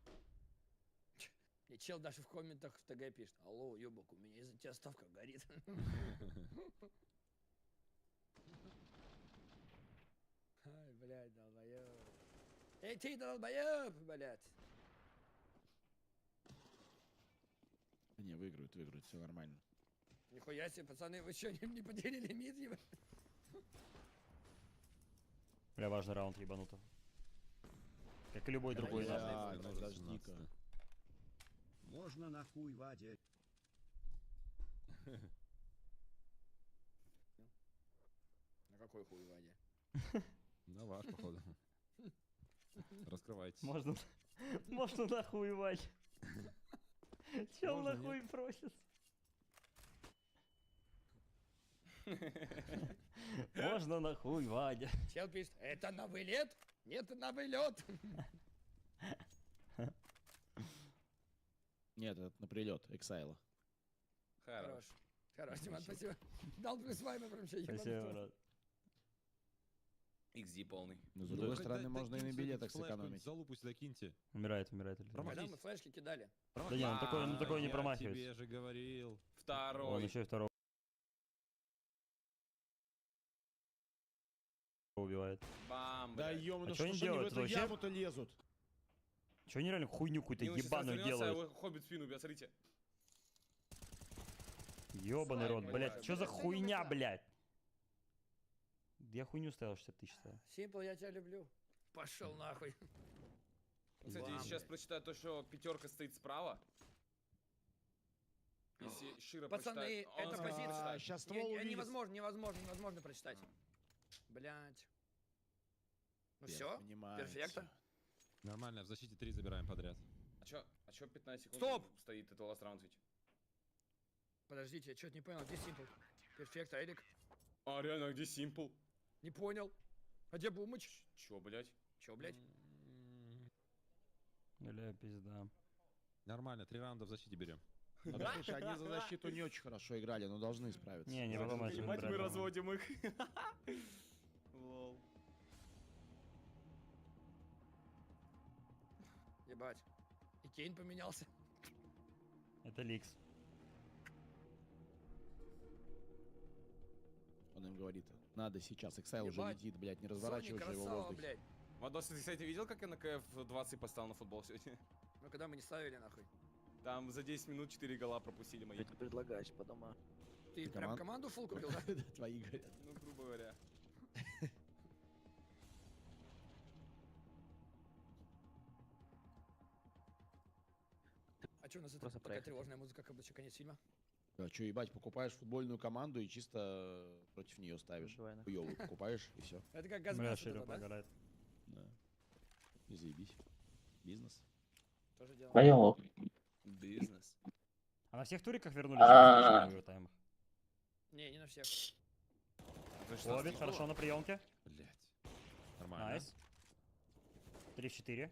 И чел даже в комментах в ТГ пишет. Алло, ёбок, у меня из-за тебя ставка горит. Ай, блядь, долбоёб. Эй, ты долбоёб, блядь. Не, выиграют, все нормально. Нихуя себе, пацаны, вы что, не поделили мид, ебать? Бля, важный раунд ебануто. Как и любой другой. Бля, нахуй. подожди-ка. Можно нахуй, Вадя. На какой хуй, Вадя? На ваш, походу. Раскрывайтесь. Можно нахуй ебать. Чел Можно, нахуй просит. Можно нахуй, Вадя. Чел пишет, это на вылет? Нет, на вылет. Нет, это на прилет, Эксайла. Хорош. Хорош, Диман, спасибо. Дал плюс вайма прям сейчас, Спасибо, брат. XD полный. Но с другой стороны, можно и на билетах сэкономить. Залупу сюда киньте. Умирает. Когда мы флешки кидали. Да не, он такой не Я промахивается. тебе же говорил. Он Второй. еще и второго убивает. Бам, Да блядь. ё-моё, А чё они что ж они в делают? эту Это вообще- яму-то лезут? Че они реально хуйню какую-то Минус 16 ебаную вернётся, делают? а Хоббит в спину бьет, смотрите. Ебаный рот, Слайм, блять, блядь. что за Блядь, хуйня, сыграл. блять? Я хуйню ставил 60 тысяч ставил. Симпл, я тебя люблю. Пошел нахуй. Кстати, Бам, сейчас блядь. прочитаю то, что пятерка стоит справа. Если Широ Пацаны, прочитает, он это скажет, позиция. прочитает. Сейчас ствол увидит. Невозможно прочитать. Блять. Ну все, Понимаете. перфекто. Нормально, в защите 3 забираем подряд. А чё 15 секунд Стоп! стоит, это last round ведь? Подождите, я что-то не понял, где Симпл? Перфекто, Эрик. А, реально, а где Simple? Не понял. А где Бумыч? Чё, блядь? Че, блять? Бля, пизда. Нормально, 3 раунда в защите берем. Ну, да, слушай, они за защиту не очень хорошо играли, но должны справиться. Не потом это Ебать, мы брать. разводим их. Лол. Ебать. И Кейн поменялся. Это Ликс. Он им говорит, надо сейчас, Эксайл уже Ебать. летит, блядь, не Сони разворачивай же его в красава, воздухе. блядь. Вадос, ты, кстати, видел, как я на КФ 20 поставил на футбол сегодня? Ну когда мы не ставили нахуй. Там за 10 минут 4 гола пропустили мои. Ты предлагаешь по домам. Ты прям команду фул купил, да? Да, твои говорят. Ну, грубо говоря. А что у нас это Просто такая проехать. тревожная музыка, как будто конец фильма? А что, ебать, покупаешь футбольную команду и чисто против нее ставишь. Давай, нахуй. Хуёвую покупаешь и все. Это как Бля, газмяс Широ вот это, да? прогорает. Да. И заебись. Бизнес. Тоже дело. Понял. Бизнес. А на всех туриках вернулись А. в овертаймах. Не на всех. Хоббит, хорошо на приемке. Блять. Нормально. Найс. 3 в 4.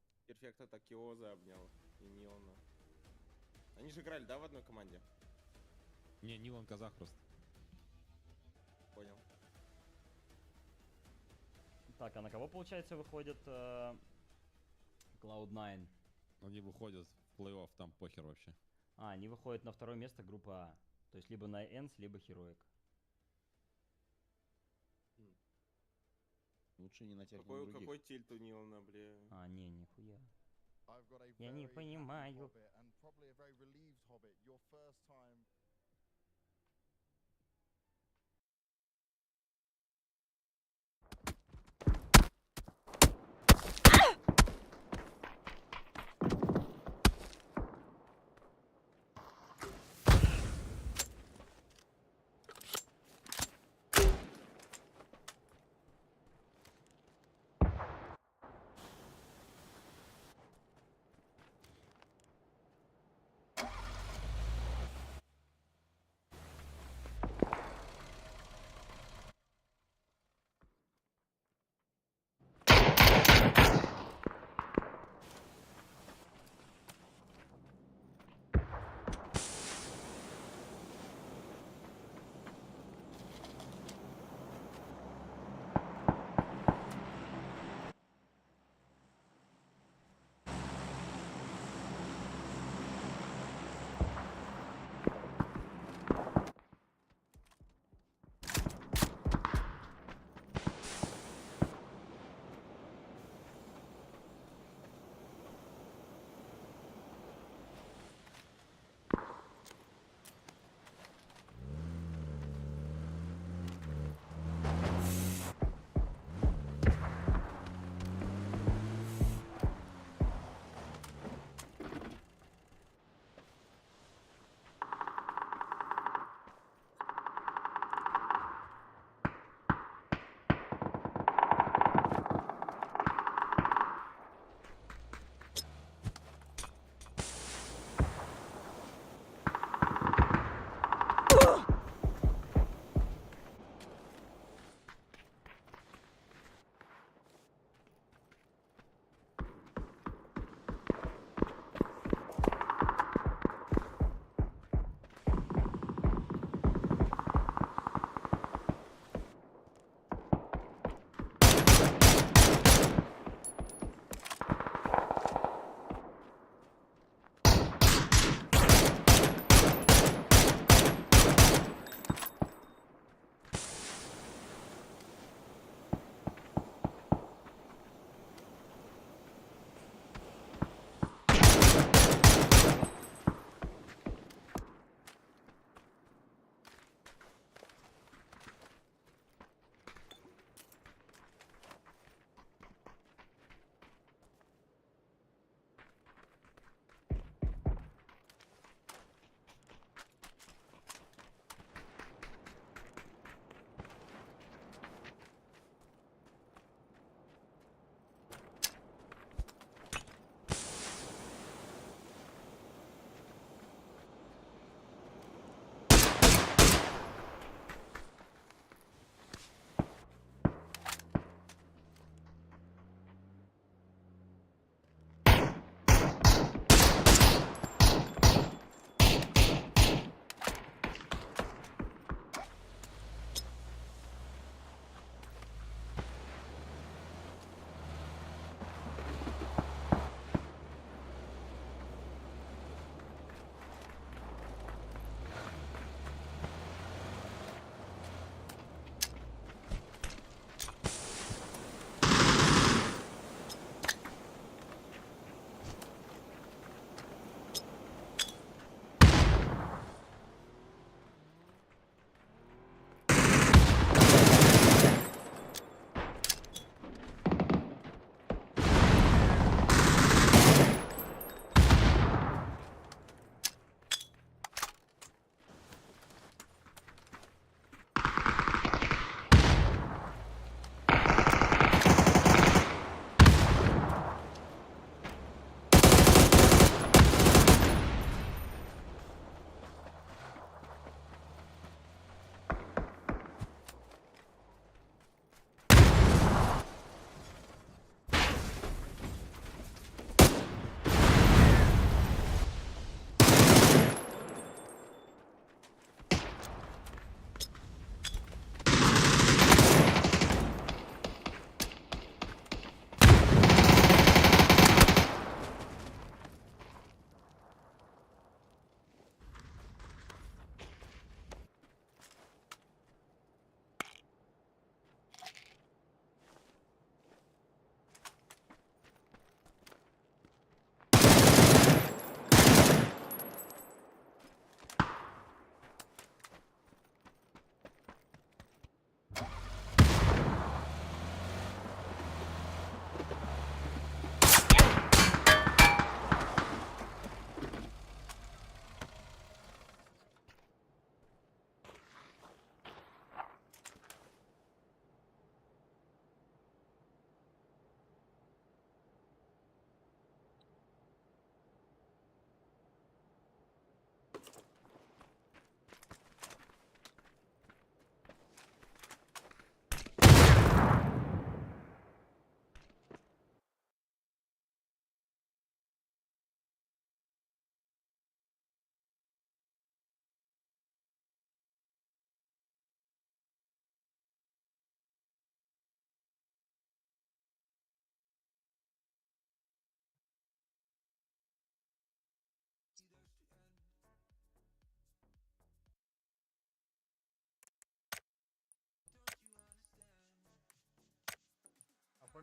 Перфекта так Киоза обнял и Нилана. Они же играли, да, в одной команде? Не, Нилан казах просто. Понял. Так, а на кого, получается, выходит Cloud9? Они выходят в плей-офф, там похер вообще. А, они выходят на второе место группы А. То есть либо на Энс, либо Heroic. Лучше не на тех, ни на других. Какой тильт у Нилана, бля? А, не, нихуя. Я не понимаю.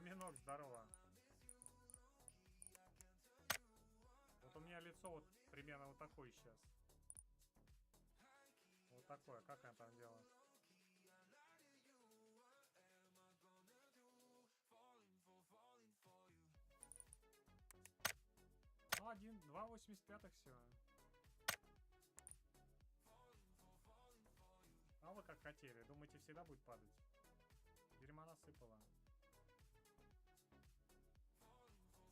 Минок, здорово. Вот у меня лицо вот примерно вот такое сейчас. Вот такое, как она там делает? Ну, 2,85 всего. А вы как хотели? Думаете, всегда будет падать? Дерьма насыпало.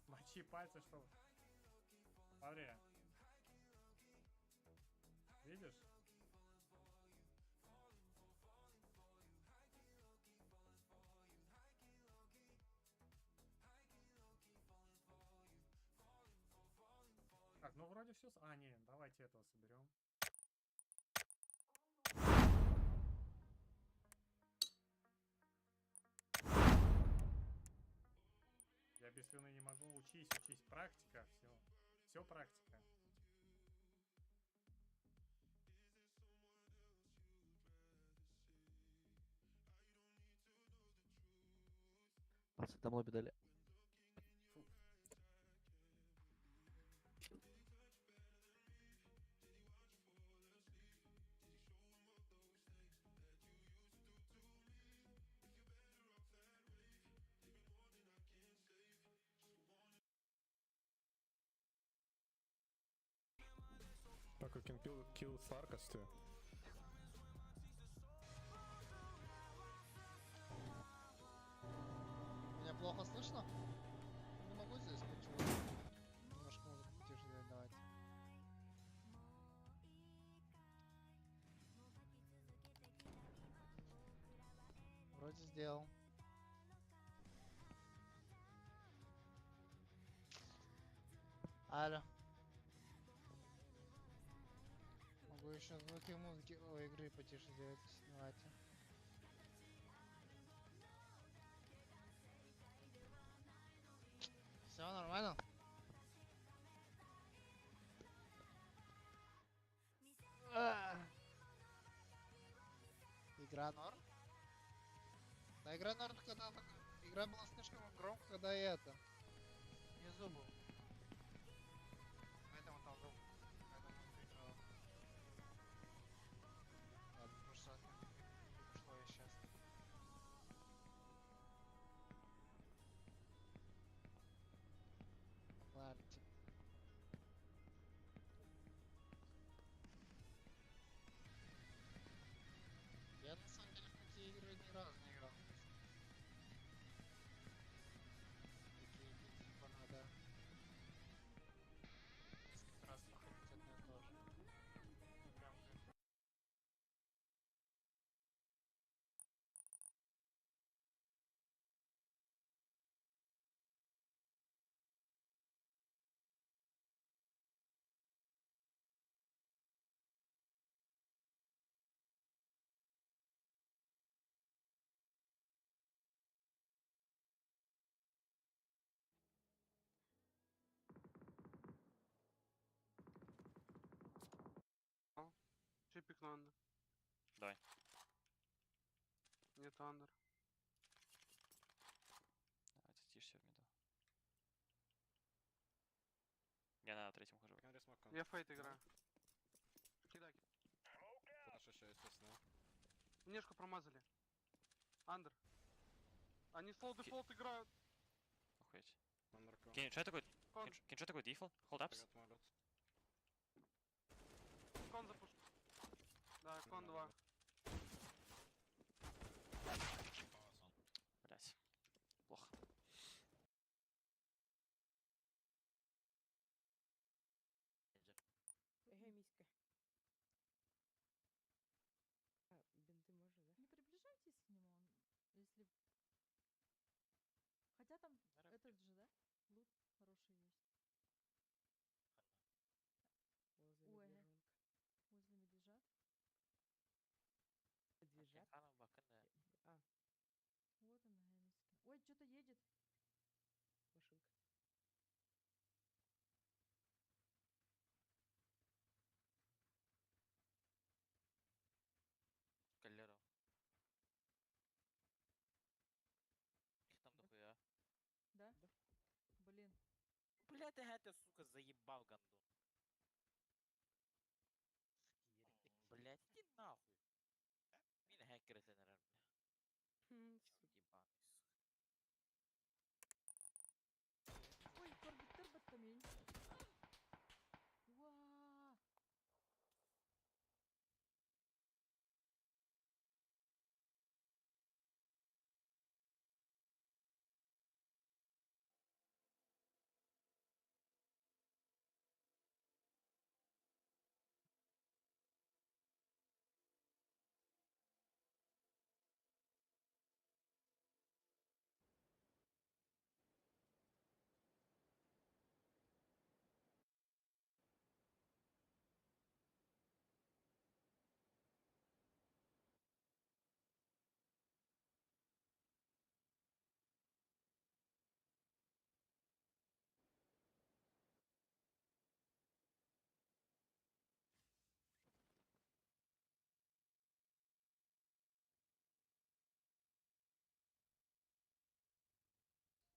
Мочи пальцы, что... Смотри. Видишь? Так, ну вроде все... А, не, давайте этого соберем. Я без слюны не могу. Учись, учись. Практика, все. Все практика. Пацаны, там лобби дали. Так, I can kill Sarkasty. Меня плохо слышно? Не могу здесь почему-то. Немножко музыку потише сделать, давайте. Вроде сделал. Алло. Могу еще звуки музыки, игры потише сделать. Давайте. Все нормально? Игра норм? Да, игра норм, когда игра была слишком громко, когда и это. Внизу был. Поэтому там звук. Поэтому кричало. Ладно, просто ушло я сейчас. Ладно. Я на самом деле в такие игры ни разу не играл. Такие типа надо несколько раз проходить одно и то же. Прям как... Че пикну андер? Давай. Нет андер. Давайте тишься в миду. Я на третьем хожу. Я фейт играю. Кидай. Флэш еще, естественно. Внешку промазали. Андер. Они слоу дефолт играют. Охуеть. Can you try to go... Кон. Can you try to go default? Hold ups. Кон запуш. Да, кон 2. Блять. Плохо. Эй, миська. А, бинты можно, да? Не приближайтесь к нему, он, если... Хотя там этот же, да? Лут хороший есть. Возле Ой, медвежонка. возле медвежат. Медвежат? А, Вот она, миська. Ой, что-то едет. машинка. Калера. Их там дохуя. Бля, ты это, сука, заебал, гандон. Блять, иди нахуй. Мина хакеры ты, наверное, бля. Сука, ебаный, сука. Ой, торбит камень. Уа!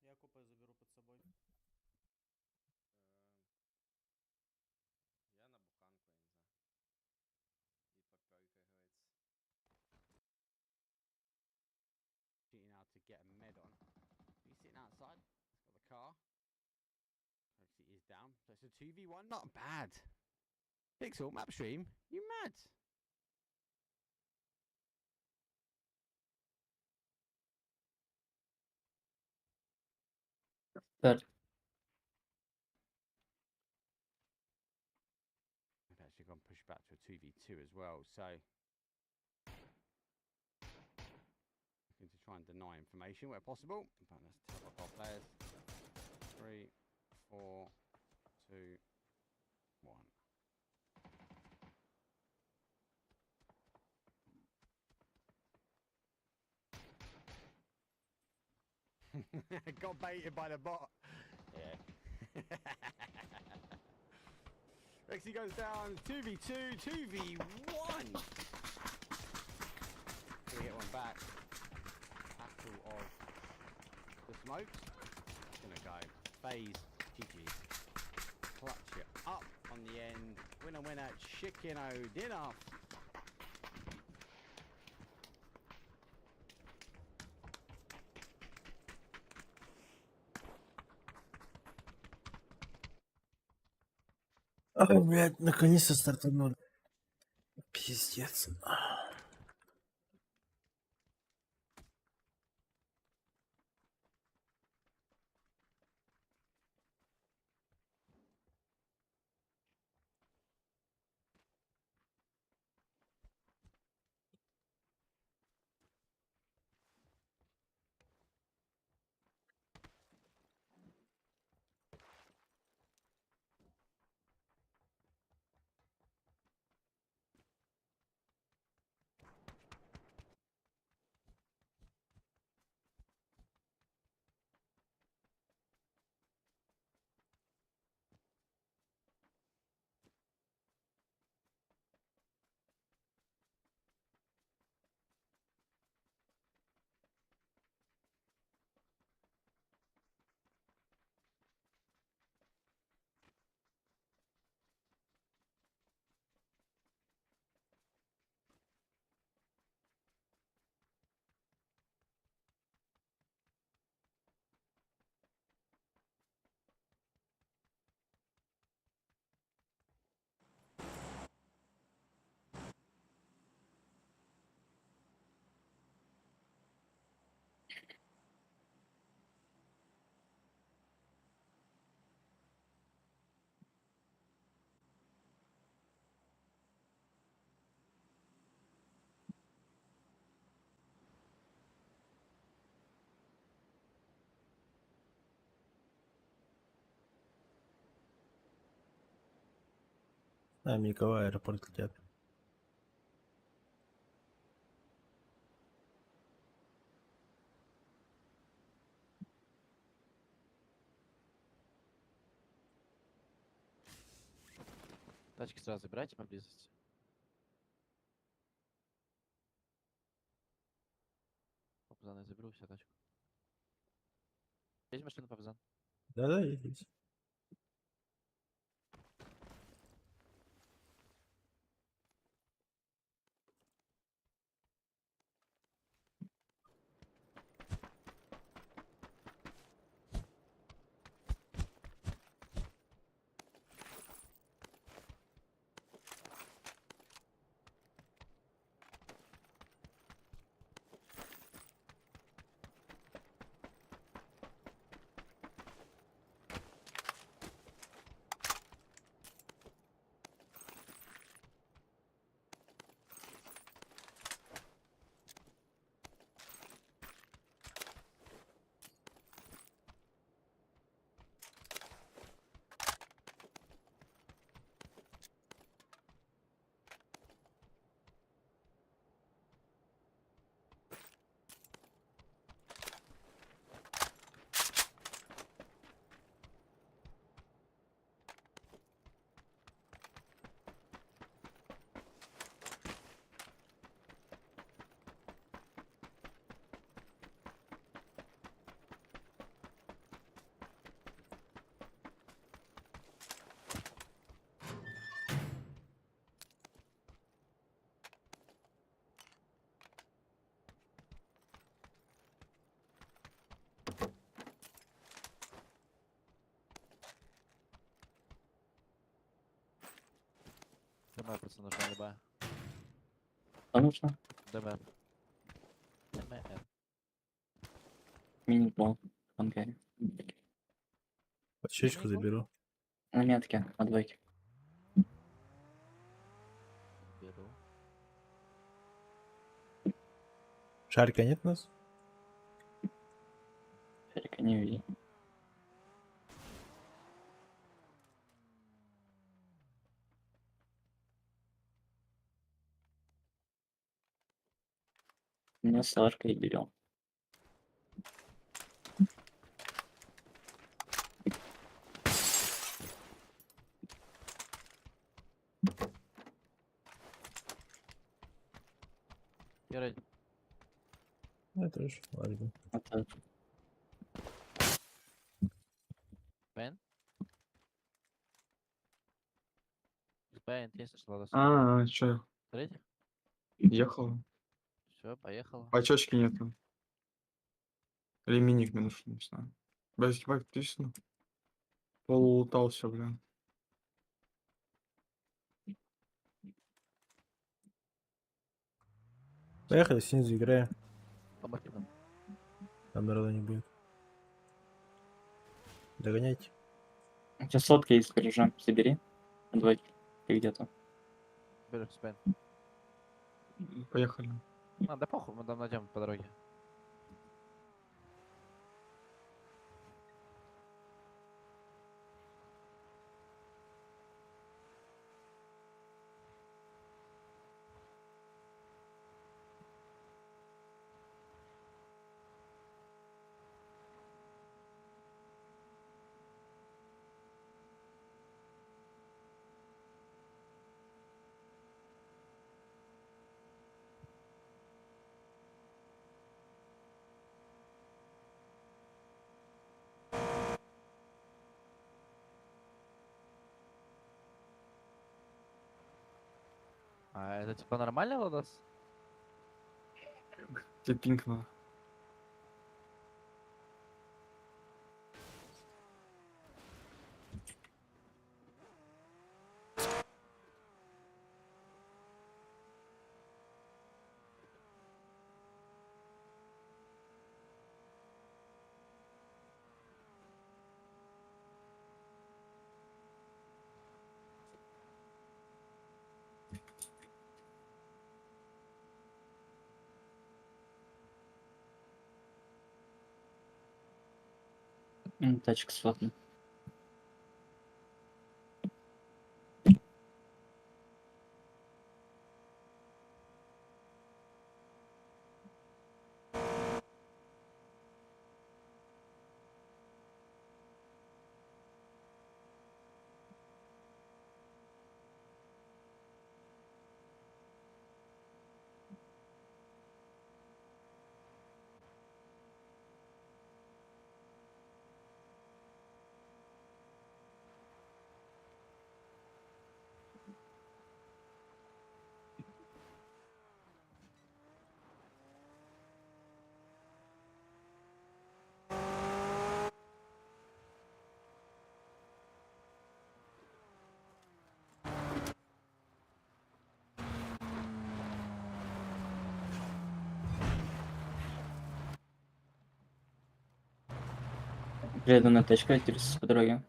Я купе заберу под собой. Я на буханку, я не знаю. И попёй, как говорится. Shooting out to get a med on. He's sitting outside. He's got the car. Actually, is down. So it's a 2v1. Not bad. Pixel, map stream. You mad? But I've actually gone push back to a 2v2 as well. So looking to try and deny information where possible. But let's tell up our players. 3, 4, 2, 1. Got baited by the bot. Yeah. Rexy goes down. 2v2, 2v1. Gonna get one back. Battle of the smokes. Gonna go. Phase. GG. Clutch it up on the end. Winner, winner. Chicken O dinner. Ой, блядь, наконец-то стартанули. Пиздец. А, Миковой аэропорт летят. Тачки сразу забирайте поблизости. Папазан, я заберу все тачку. Есть машина, Папазан? Да-да, есть. ДМ просто нужна любая. Что нужно? ДМ. ДМР. Мини-бол. В ангаре. Подщечку заберу. На метке, на двойке. Беру. Шарика нет у нас? Шарика не видел. У меня селарка и берем. Я ради. Я тоже. Ладно. Это Бен? Бен, ты слышал, Ладос? Чё? Смотрите. Ехал. Все, поехало. Очечки нету. Реминник мне нужен, не знаю. Блядь, ебать, отлично. Полутался, бля. Поехали, снизу играем. По машинам. Там народа не будет. Догоняйте. у тебя сотка есть, гаража. Забери. На двойке. Ты где-то. Беру Бен. Поехали. А, да похуй, мы там найдем по дороге. А это типа нормально, Ладос? Тебе пинг надо. Тачка сватна. Преданная тачка интересуется по дороге.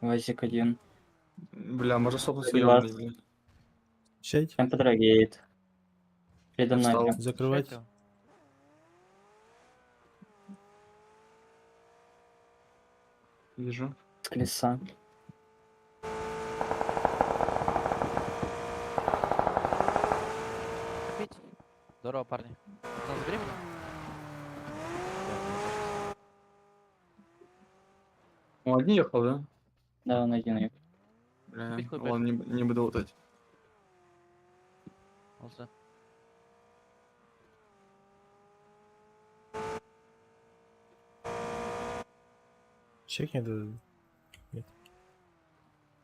Вазик один. Бля, можно сопнуться Лас. ёбаный. Чать. Там по дороге едет. Передо мной. Встал. прям. Закрывать. Чё это? Вижу. С колеса. Купить? Здорово, парни. Ну, забери меня. Он один ехал, да? Да, он один ехал. Бля, Купить, купить. ладно, не буду лутать. Also. Чекни. Нет.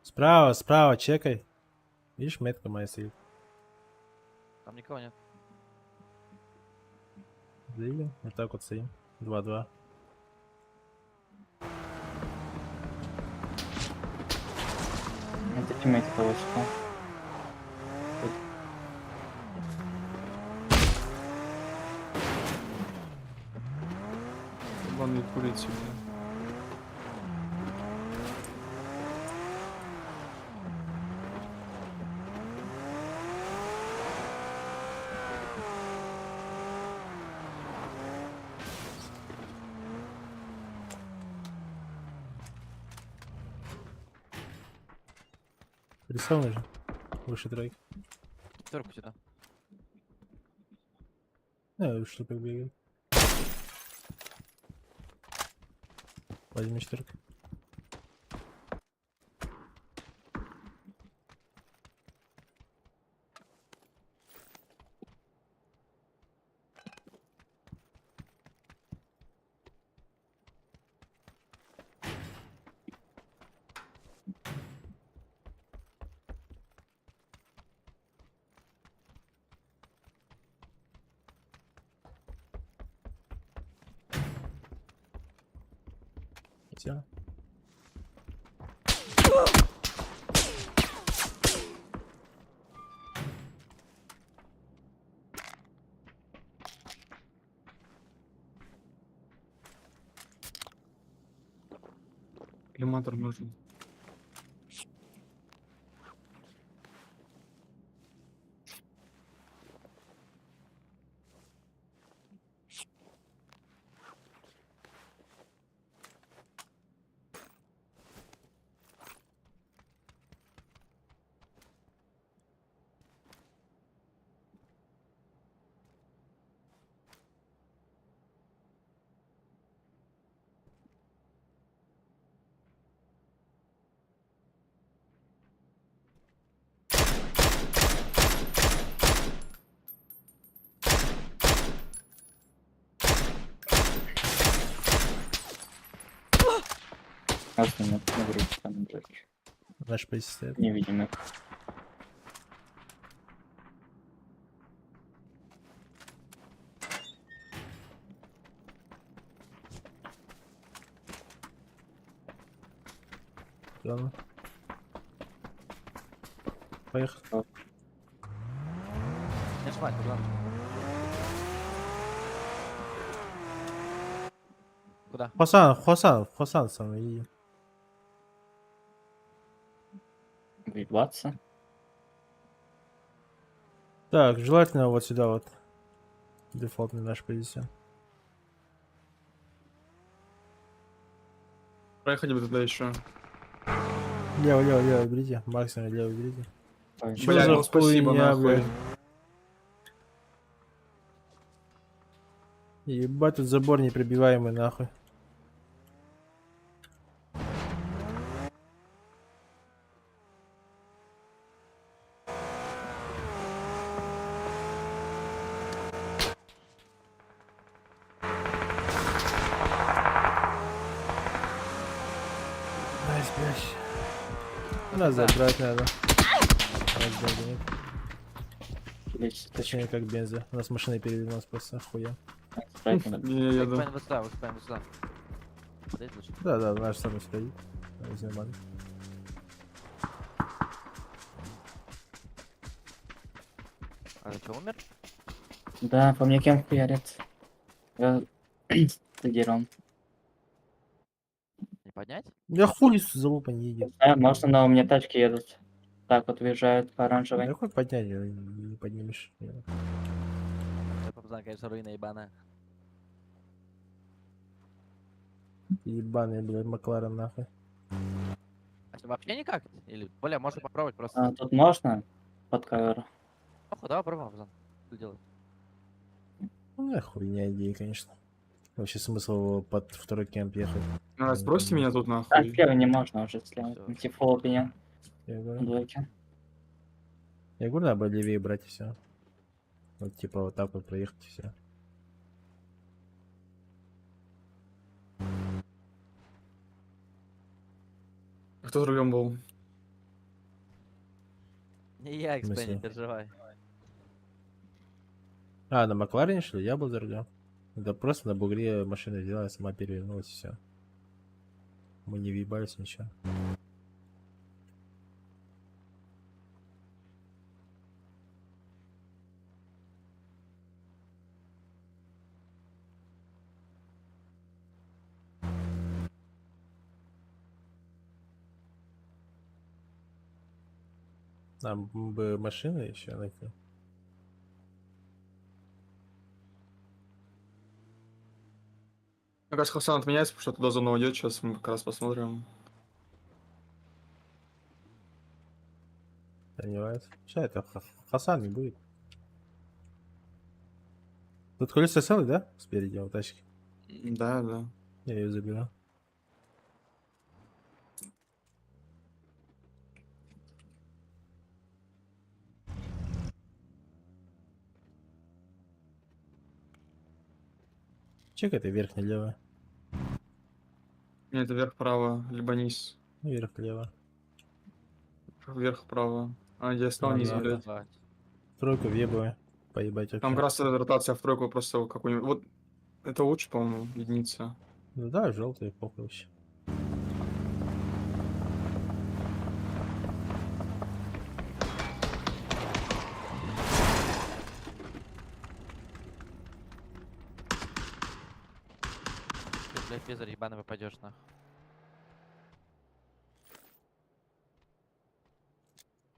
Справа, справа, чекай. Видишь, метка моя стоит. Там никого нет. Двигаем. Вот так вот стоим. 2-2. Это тиммейт того числа. Ебаные курицы, блин. Рисованный же. Выше тройки. Четверку сюда. Что побегай. Возьми четверку. Все. Коллиматор нужен. Нет, на грудь там дочь. Наш стоит. Невидимых. Ладно. Поехали. Не жмать, ладно. Куда? Хосан сам иди. Въебаться. Так, желательно вот сюда вот. Дефолтная наша позиция. Проехать бы туда еще. Лево, берите. Максимум лево берите. Чё Блядь, за ну спасибо, хуйня, нахуй. блядь? Ебать, тут забор непробиваемый, нахуй. Найс, блядь. Нас забрать надо. Точнее, как бенза. У нас машина перевернулась просто, охуя. Не, я еду. Вот сюда, вот сюда. Подойди лучше. Да, наш самый стоит. Нормально. А ты что, умер? Да, по мне кем хуярит. Я дером. Не поднять? Я хули залупа не едет. Да, можно, но у меня тачки едут. Так вот въезжают по оранжевой. Какой поднять не поднимешь? Я пацан, конечно, руина ебаная. Ебаный, блядь, Макларен нахуй. А что, вообще никак? Или, бля, можно попробовать просто. Тут можно под кавер. Оху, давай попробуем, пацан. Что делать? Ну, хуйня идея, конечно. Вообще смысл его под второй кемп ехать. Ну, спросите меня тут А нахуй. слева не можно уже, слева. Типа опиня. Я говорю, Двойки. надо бы левее брать и все. Вот типа вот так вот проехать и все. Кто за рулем был? Не я, В смысле? Экспен, не переживай. А, на Макларене, что ли? Я был за рулем. Да просто на бугре машина взяла, сама перевернулась и все. Мы не въебались, ничего. Нам бы машины еще найти. Мне кажется, Хасан отменяется, потому что туда зона уйдет. Сейчас мы как раз посмотрим. Сомневаюсь. Сейчас это Хасан не будет. Тут колесо целый, да? Спереди у тачки. Да, да. Я ее заберу. Чек это верхний-лево. Нет, это вверх-право, либо низ. Вверх-лево. Вверх-право. А, где я стал, низ, блядь. Тройку въебывай. Поебать вообще. Там как раз ротация в тройку просто какую-нибудь. Вот это лучше, по-моему, единица. Ну да, желтый, похуй вообще. Ты, блядь, визор ебаный попадешь нахуй.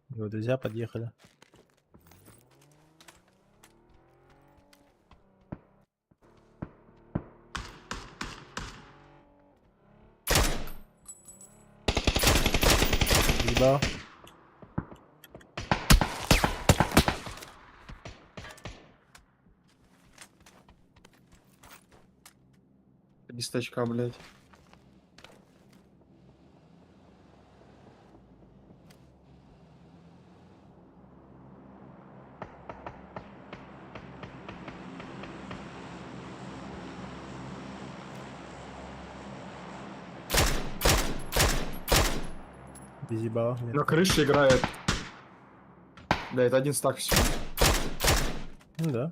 Его друзья подъехали. Ебал. Листочка, блядь. Без ебала. Нет. На крыше играет. Да, это один стак все. Ну да.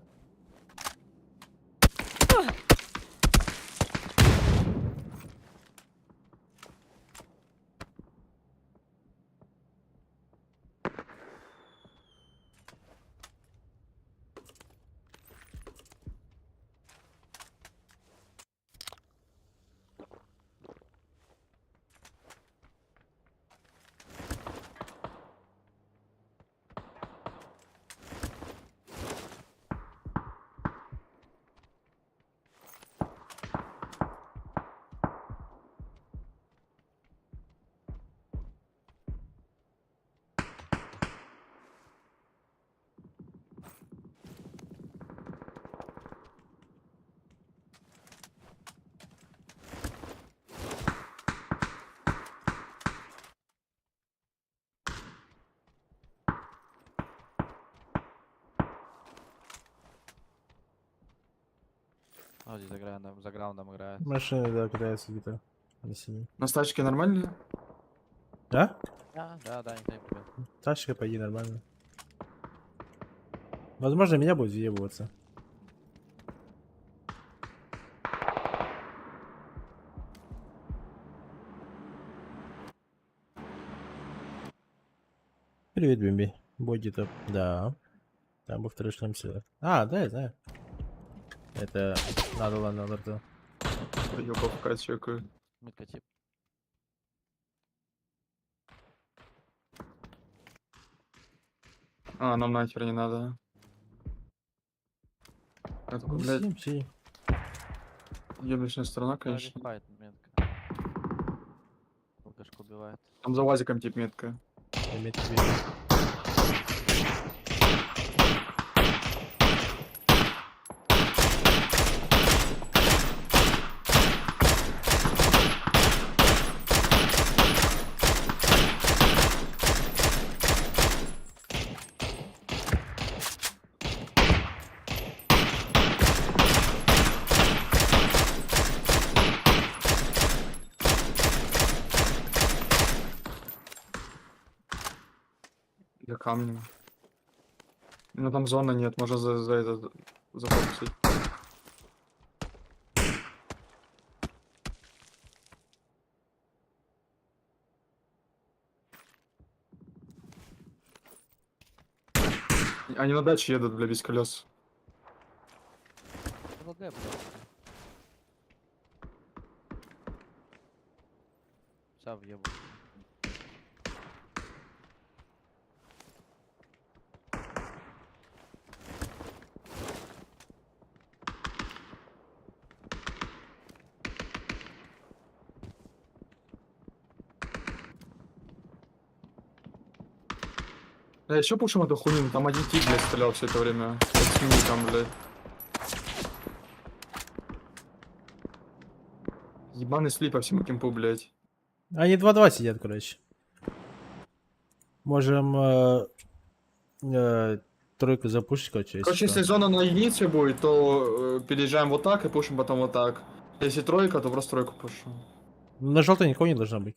Вот здесь за граундом играет. Машины, да, катаются где-то на синей. На стачке нормально? Да? Да, никто не прибил. Тачка, пойди, нормально. Возможно, меня будет въебываться. Привет, Бимби. Боди топ. Да. Там был второй шлем сюда. А, да, я знаю. Это надо, ладно, ладно. Ёбовка чекаю. Митка тип. А, нам нахер не надо. Это, блядь, ебничная сторона, конечно. Файт, метка. Алкашку убивает. Там за УАЗиком тип метка. Я камнем. Ну там зона нет, можно за это зафокусить. Они на даче едут, бля, без колес. ВГ, блядь. Вся въебу. Да, еще пушим эту хуйню, там один тип, блядь, стрелял все это время. Под сминником, блядь. Ебаный слип по всему кемпу, блядь. Они 2-2 сидят, короче. Можем тройку запушить, короче. Короче, если зона на единице будет, то переезжаем вот так и пушим потом вот так. Если тройка, то просто тройку пушим. На желтой никого не должно быть.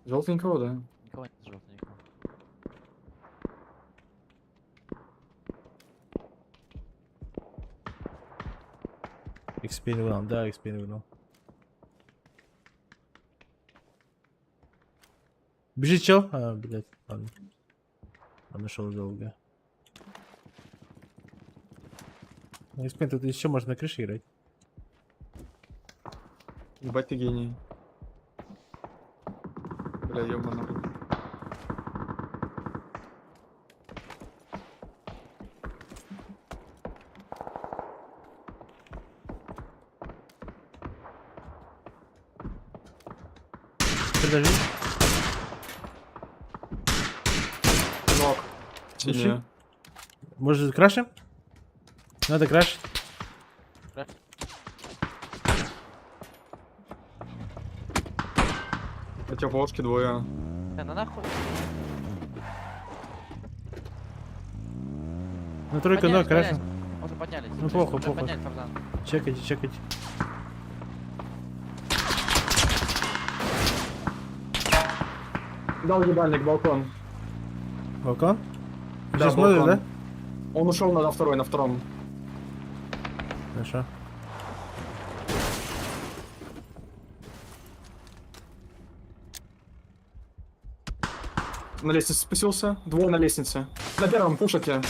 Желтенького, да. Никого нет желтого, никого. XP не выгнал, да, XP не выгнал. Бежит чел? А, блядь, ладно. Он нашел долго. XP тут еще можно на крыше играть. Ебать ты гений. Бля, ёбана. Подожди. Ног. Лучше. Синяя. Может крашим? Надо крашить. Противоположки двое. Ну нахуй. Ну тройка, да, крашим. Уже поднялись. Ну плохо, Уже плохо. поднялись, Фарзан. Чекайте, чекайте. Дал ебальник, балкон. Балкон? Да, Сейчас смотришь, балкон. да? Он ушел на второй, на втором. Хорошо. На лестнице спустился. Двое на лестнице. На первом пушите.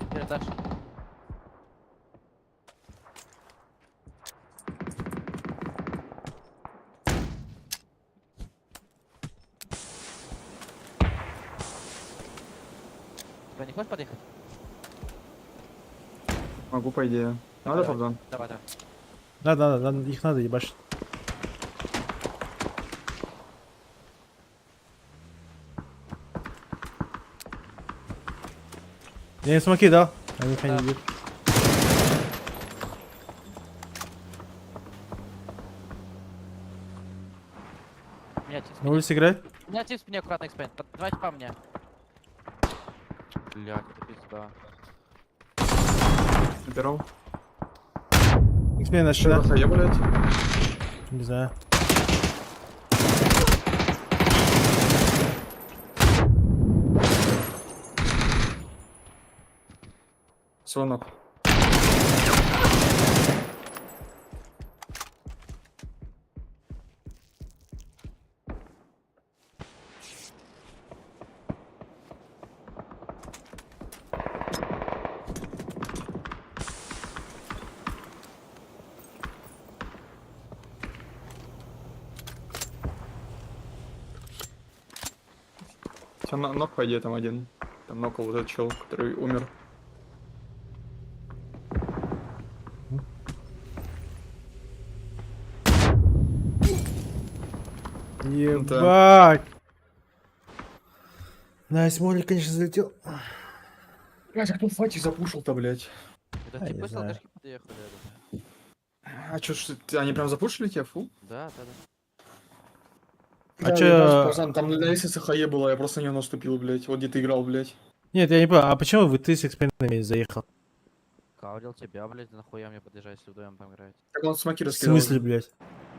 Теперь дальше. Ты не хочешь подъехать? Могу, по идее. Надо, Фабдан? Давай, давай. Да, их надо ебашить. Я им смоки дал, они их не идут. Меня тип На улице играет? У меня тип с меня аккуратно экспейн. Давайте по мне. Блядь, это пизда. Забирал. X-Men Что нашли, да? я, блядь? Не знаю. Звонок. Сейчас ног, по идее, там один. Там нокол вот этот чел, который умер. Ебать! Найс, Молли, конечно, залетел. Блядь, а кто фатик запушил-то, блядь? Это А, типы не с знаю. ЛГшки подъехали, я думаю. А чё ж они прям запушили тебя, фу? Да, да, да. А Да, чё- ебать, пацан, там на лестнице хае было, я просто на неё наступил, блядь. Вот где ты играл, блядь. Нет, я не понял, а почему ты с экспенами заехал? Каурил тебя, блядь, нахуя мне подъезжать, если вдвоем там играете? Так он смоки В раскидал. смысле, блядь?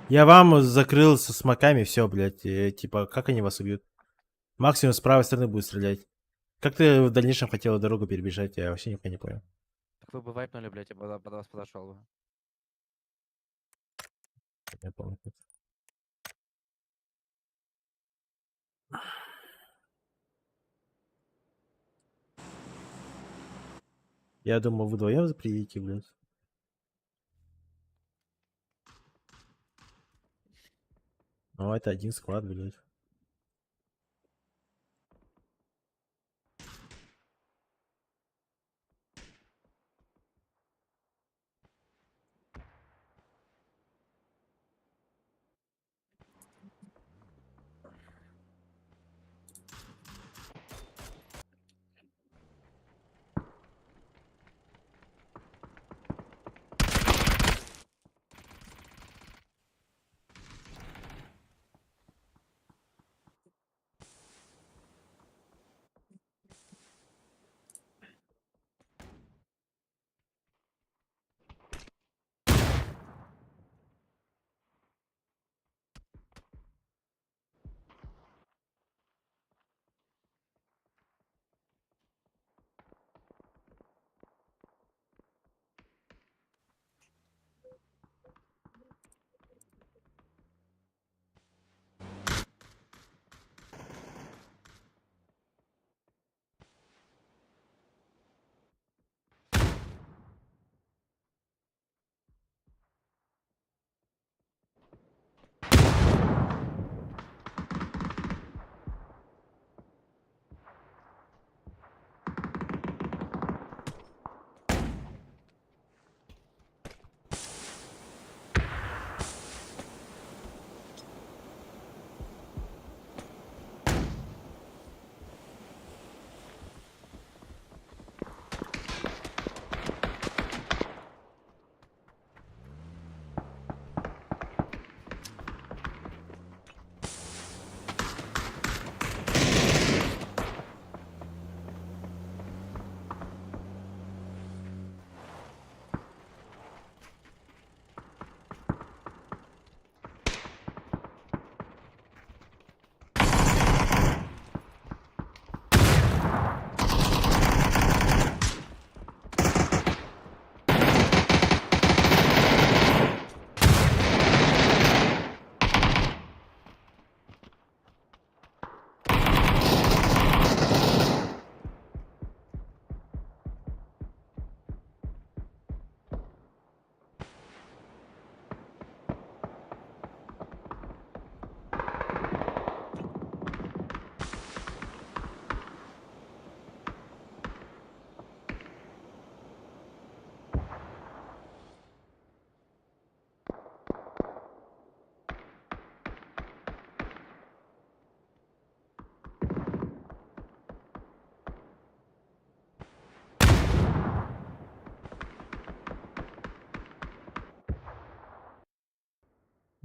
Я вам закрыл со смоками, все, блядь. Типа, как они вас убьют? Максимум с правой стороны будет стрелять. Как ты в дальнейшем хотела дорогу перебежать, я вообще никогда не понял. Так вы бы вайпнули, блядь, я бы под вас подошел бы. Я помню. Я думал, вы вдвоем приедете, блядь. Ну, это один склад, блядь.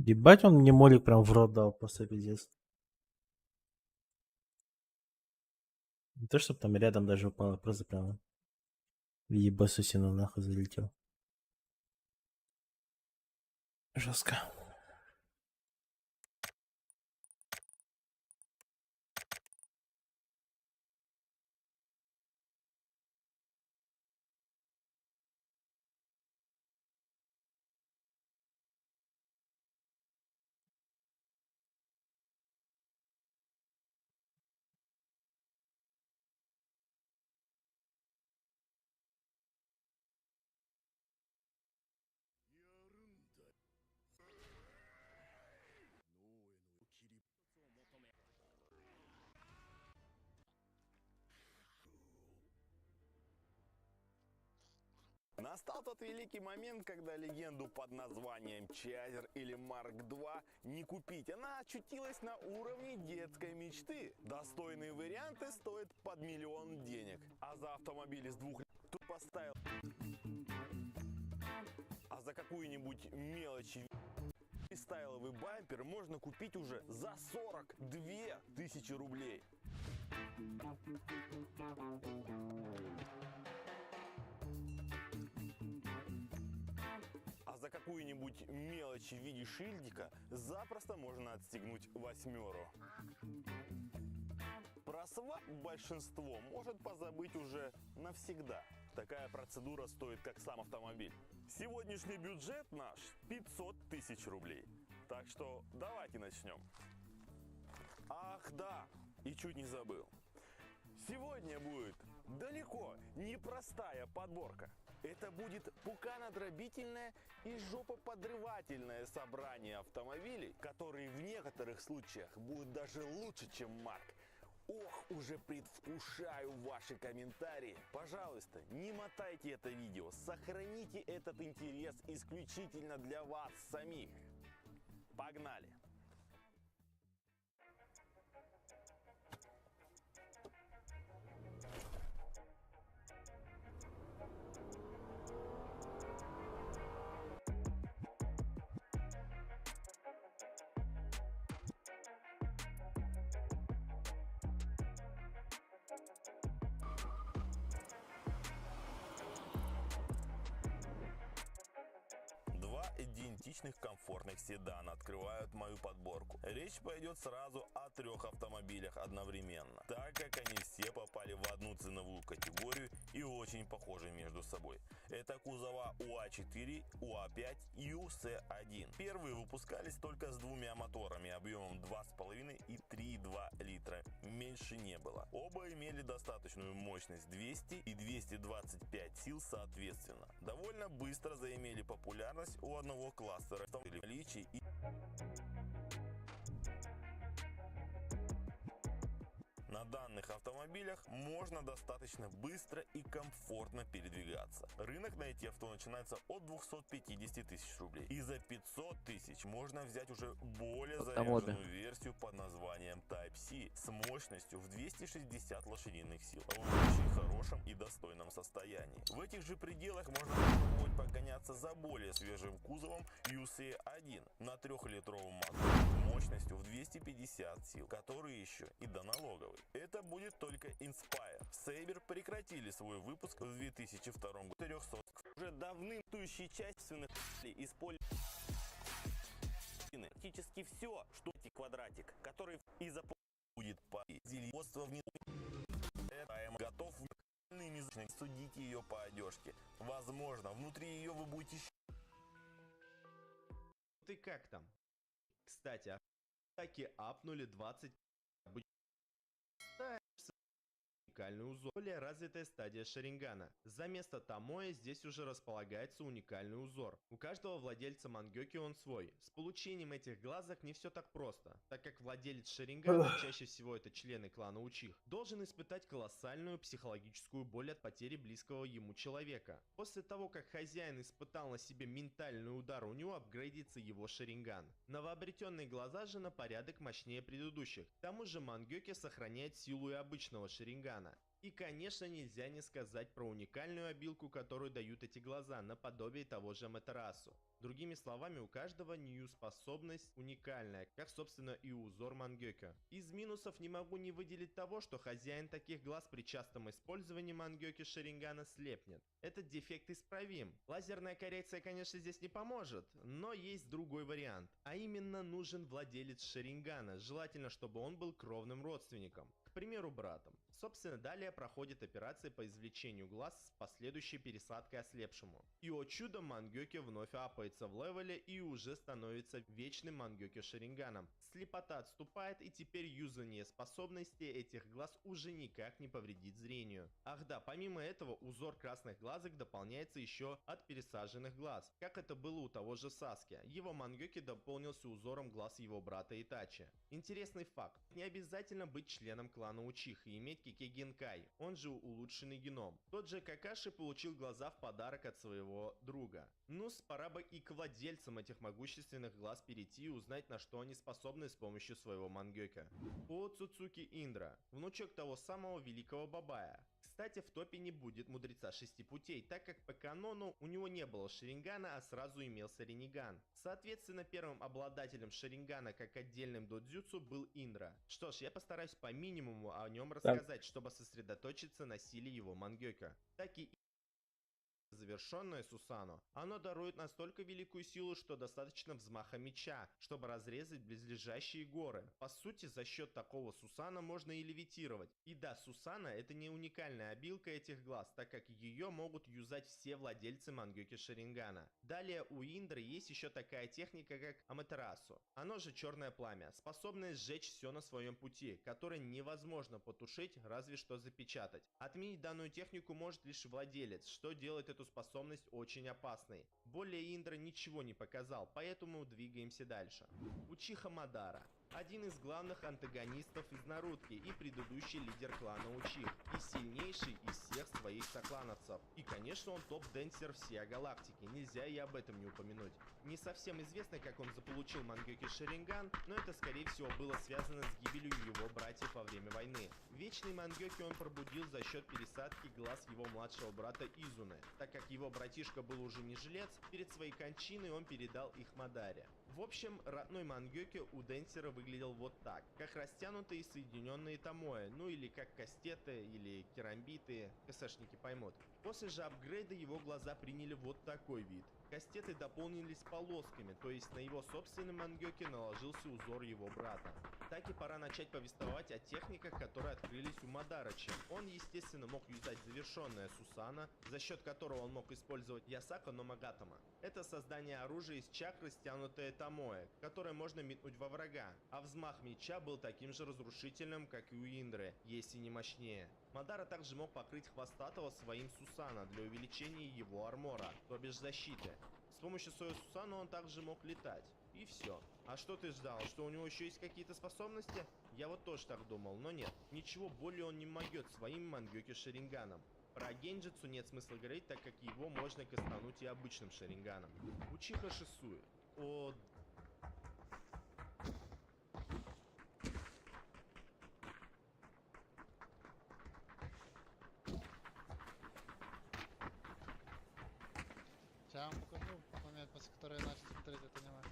Ебать, он мне молик прям в рот дал, просто пиздец. Не то, чтобы там рядом даже упало, просто прямо в ебасусину нахуй залетел. Жестко. Настал тот великий момент, когда легенду под названием Чайзер или Марк II не купить. Она очутилась на уровне детской мечты. Достойные варианты стоят под $1 000 000 денег. А за автомобиль из 2 лет тут поставил. А за какую-нибудь мелочь стайловый бампер можно купить уже за 42 000 рублей. А за какую-нибудь мелочь в виде шильдика запросто можно отстегнуть 8. Про свап большинство может позабыть уже навсегда. Такая процедура стоит как сам автомобиль. Сегодняшний бюджет наш 500 000 рублей. Так что давайте начнем. Ах да, и чуть не забыл. Сегодня будет далеко не простая подборка. Это будет пуканодробительное и жопоподрывательное собрание автомобилей, которые в некоторых случаях будут даже лучше, чем Марк. Ох, уже предвкушаю ваши комментарии. Пожалуйста, не мотайте это видео, сохраните этот интерес исключительно для вас самих. Погнали! Идентичных комфортных седана открывают мою подборку. Речь пойдет сразу о 3 автомобилях одновременно, так как они все попали в одну ценовую категорию и очень похожи между собой. Это кузова УА4, УА5 и УС1. Первые выпускались только с 2 моторами объемом 2,5 и 3,2 литра. Меньше не было. Оба имели достаточную мощность 200 и 225 сил соответственно. Довольно быстро заимели популярность у одного кластера наличий и на данных автомобилях можно достаточно быстро и комфортно передвигаться. Рынок на эти авто начинается от 250 000 рублей. И за 500 000 можно взять уже более заряженную версию под названием Type-C с мощностью в 260 лошадиных сил в очень хорошем и достойном состоянии. В этих же пределах можно попробовать погоняться за более свежим кузовом UC1 на 3-литровом моторе мощностью в 250 сил, который еще и доналоговый. Это будет только Inspire. Saber прекратили свой выпуск в 2002 году. 400 уже давным тущей частственных используют практически все, что эти квадратик, который из-за будет по деловодству внизу. Это готов судите ее по одежке. Возможно, внутри ее вы будете. Ты как там? Кстати, атаки апнули 20. Уникальный узор. Более развитая стадия шарингана. За место Томоэ здесь уже располагается уникальный узор. У каждого владельца мангёки он свой. С получением этих глазок не все так просто, так как владелец шарингана, чаще всего это члены клана Учих, должен испытать колоссальную психологическую боль от потери близкого ему человека. После того, как хозяин испытал на себе ментальный удар, у него апгрейдится его шаринган. Новообретенные глаза же на порядок мощнее предыдущих. К тому же мангёки сохраняет силу и обычного шарингана. И, конечно, нельзя не сказать про уникальную обилку, которую дают эти глаза, наподобие того же Аматерасу. Другими словами, у каждого Нью способность уникальная, как, собственно, и узор Мангёкё. Из минусов не могу не выделить того, что хозяин таких глаз при частом использовании Мангёкё Шарингана слепнет. Этот дефект исправим. Лазерная коррекция, конечно, здесь не поможет, но есть другой вариант. А именно, нужен владелец Шарингана, желательно, чтобы он был кровным родственником. К примеру, братом. Собственно, далее проходит операция по извлечению глаз с последующей пересадкой ослепшему. И, о чудо, Мангёкё вновь апается в левеле и уже становится вечным Мангёкё Шаринганом. Слепота отступает, и теперь юзание способностей этих глаз уже никак не повредит зрению. Ах да, помимо этого, узор красных глазок дополняется еще от пересаженных глаз, как это было у того же Саски. Его Мангёкё дополнился узором глаз его брата Итачи. Интересный факт. Не обязательно быть членом клана Учиха и иметь Кикей Генкай, он же улучшенный геном. Тот же Какаши получил глаза в подарок от своего друга. Ну-с, пора бы и к владельцам этих могущественных глаз перейти и узнать, на что они способны с помощью своего Мангёкё. О Цуцуки Индра, внучок того самого великого Бабая. Кстати, в топе не будет мудреца шести путей, так как по канону у него не было Шарингана, а сразу имелся Рениган. Соответственно, первым обладателем Шарингана как отдельным додзюцу был Индра. Что ж, я постараюсь по минимуму о нем рассказать, чтобы сосредоточиться на силе его Мангёкё. Так и завершенное Сусано, оно дарует настолько великую силу, что достаточно взмаха меча, чтобы разрезать близлежащие горы. По сути, за счет такого Сусана можно и левитировать. И да, Сусана это не уникальная обилка этих глаз, так как ее могут юзать все владельцы Мангёкё Шарингана. Далее у Индры есть еще такая техника, как Аматерасу. Оно же черное пламя, способное сжечь все на своем пути, которое невозможно потушить, разве что запечатать. Отменить данную технику может лишь владелец, что делает эту способность очень опасной. Более Индра ничего не показал, поэтому двигаемся дальше. Учиха Мадара. Один из главных антагонистов из Нарутки и предыдущий лидер клана Учих, и сильнейший из всех своих соклановцев. И конечно он топ-денсер всей галактики, нельзя и об этом не упомянуть. Не совсем известно, как он заполучил Мангёкё Шаринган, но это скорее всего было связано с гибелью его братьев во время войны. Вечный Мангёкё он пробудил за счет пересадки глаз его младшего брата Изуны. Так как его братишка был уже не жилец, перед своей кончиной он передал их Мадаре. В общем, родной Мангёкё у Денсера выглядел вот так, как растянутые и соединенные томоэ, ну или как кастеты или керамбиты, КСшники поймут. После же апгрейда его глаза приняли вот такой вид. Кастеты дополнились полосками, то есть на его собственном Мангёкё наложился узор его брата. Так и пора начать повествовать о техниках, которые открылись у Мадарыча. Он, естественно, мог юзать завершенное Сусана, за счет которого он мог использовать Ясака но Магатама. Это создание оружия из чакры, стянутое томоэ, которое можно метнуть во врага, а взмах меча был таким же разрушительным, как и у Индры, если не мощнее. Мадара также мог покрыть хвостатого своим Сусана для увеличения его армора, то бишь защиты. С помощью своего Сусана он также мог летать. И все. А что ты ждал? Что у него еще есть какие-то способности? Я вот тоже так думал, но нет. Ничего более он не могет своим Мангёкё Шаринганом. Про Генджитсу нет смысла говорить, так как его можно кастануть и обычным Шаринганом. Учиха Шисуи. О... Я вам покажу момент, после которого я начал смотреть это аниме.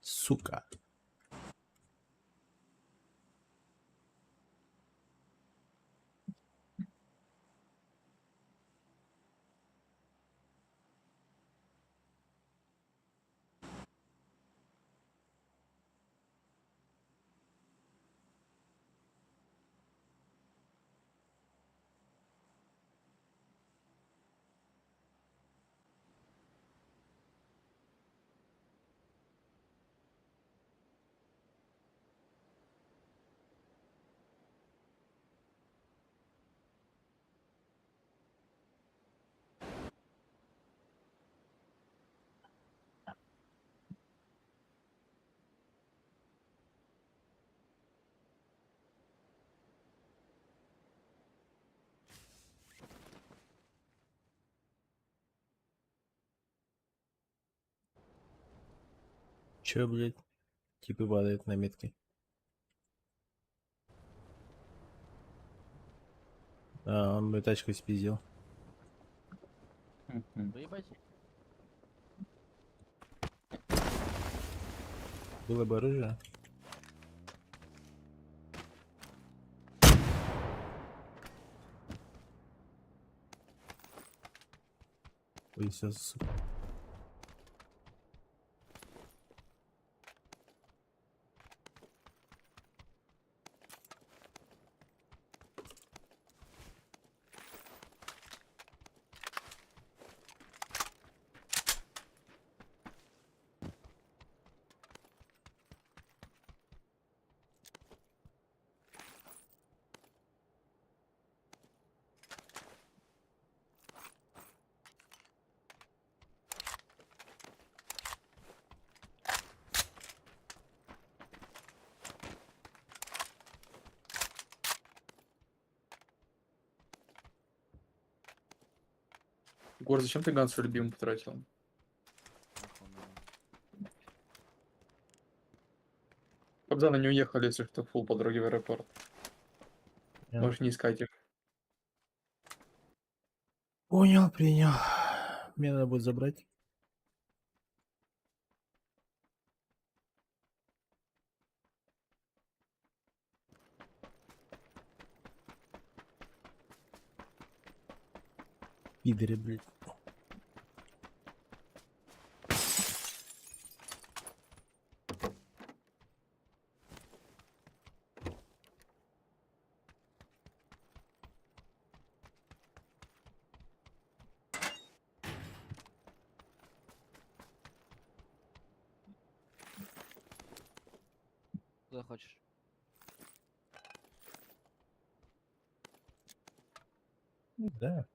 Сука. Чё, блядь? Типы падают на метке. А, он мою тачку спиздил. Выебать? Было бы оружие. Ой, всё, сука. Егор, зачем ты гансу любимый потратил? Кобзаны не уехали, если что, фул по дороге в аэропорт. Можешь не искать их. Понял, принял. Мне надо будет забрать. Пидоры, блядь. Куда хочешь. Да.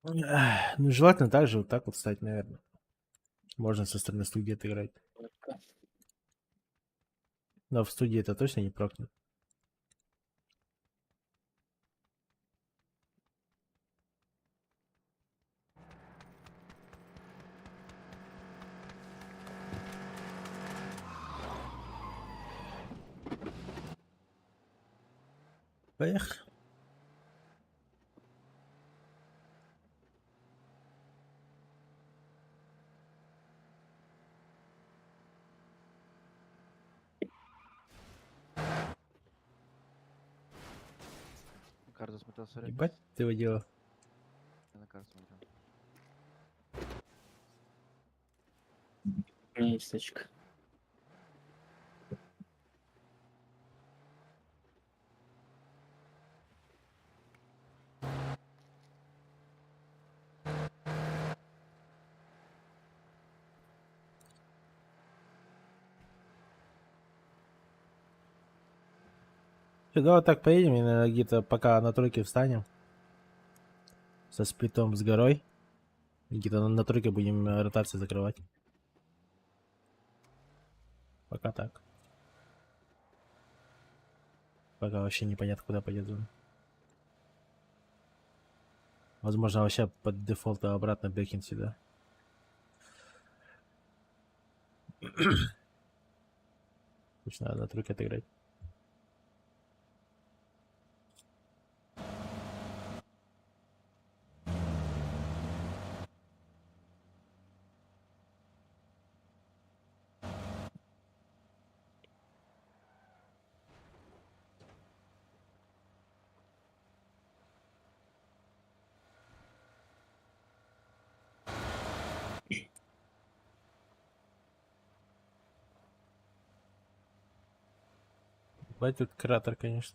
Ну, желательно также вот так вот стать, наверное. Можно со стороны студии отыграть. Но в студии это точно не прокнет. Поехали. На карту смотрел, сори. Ебать ты его дело. Я на карту смотрел. У меня есть тачка. Всё, давай так поедем, и, наверное, где-то пока на тройке встанем. Со сплитом с горой. И где-то на тройке будем ротации закрывать. Пока так. Пока вообще непонятно, куда пойдет зона. Возможно, вообще под дефолта обратно бэкин сюда. Точно надо на тройке отыграть. Ебать тут кратер, конечно.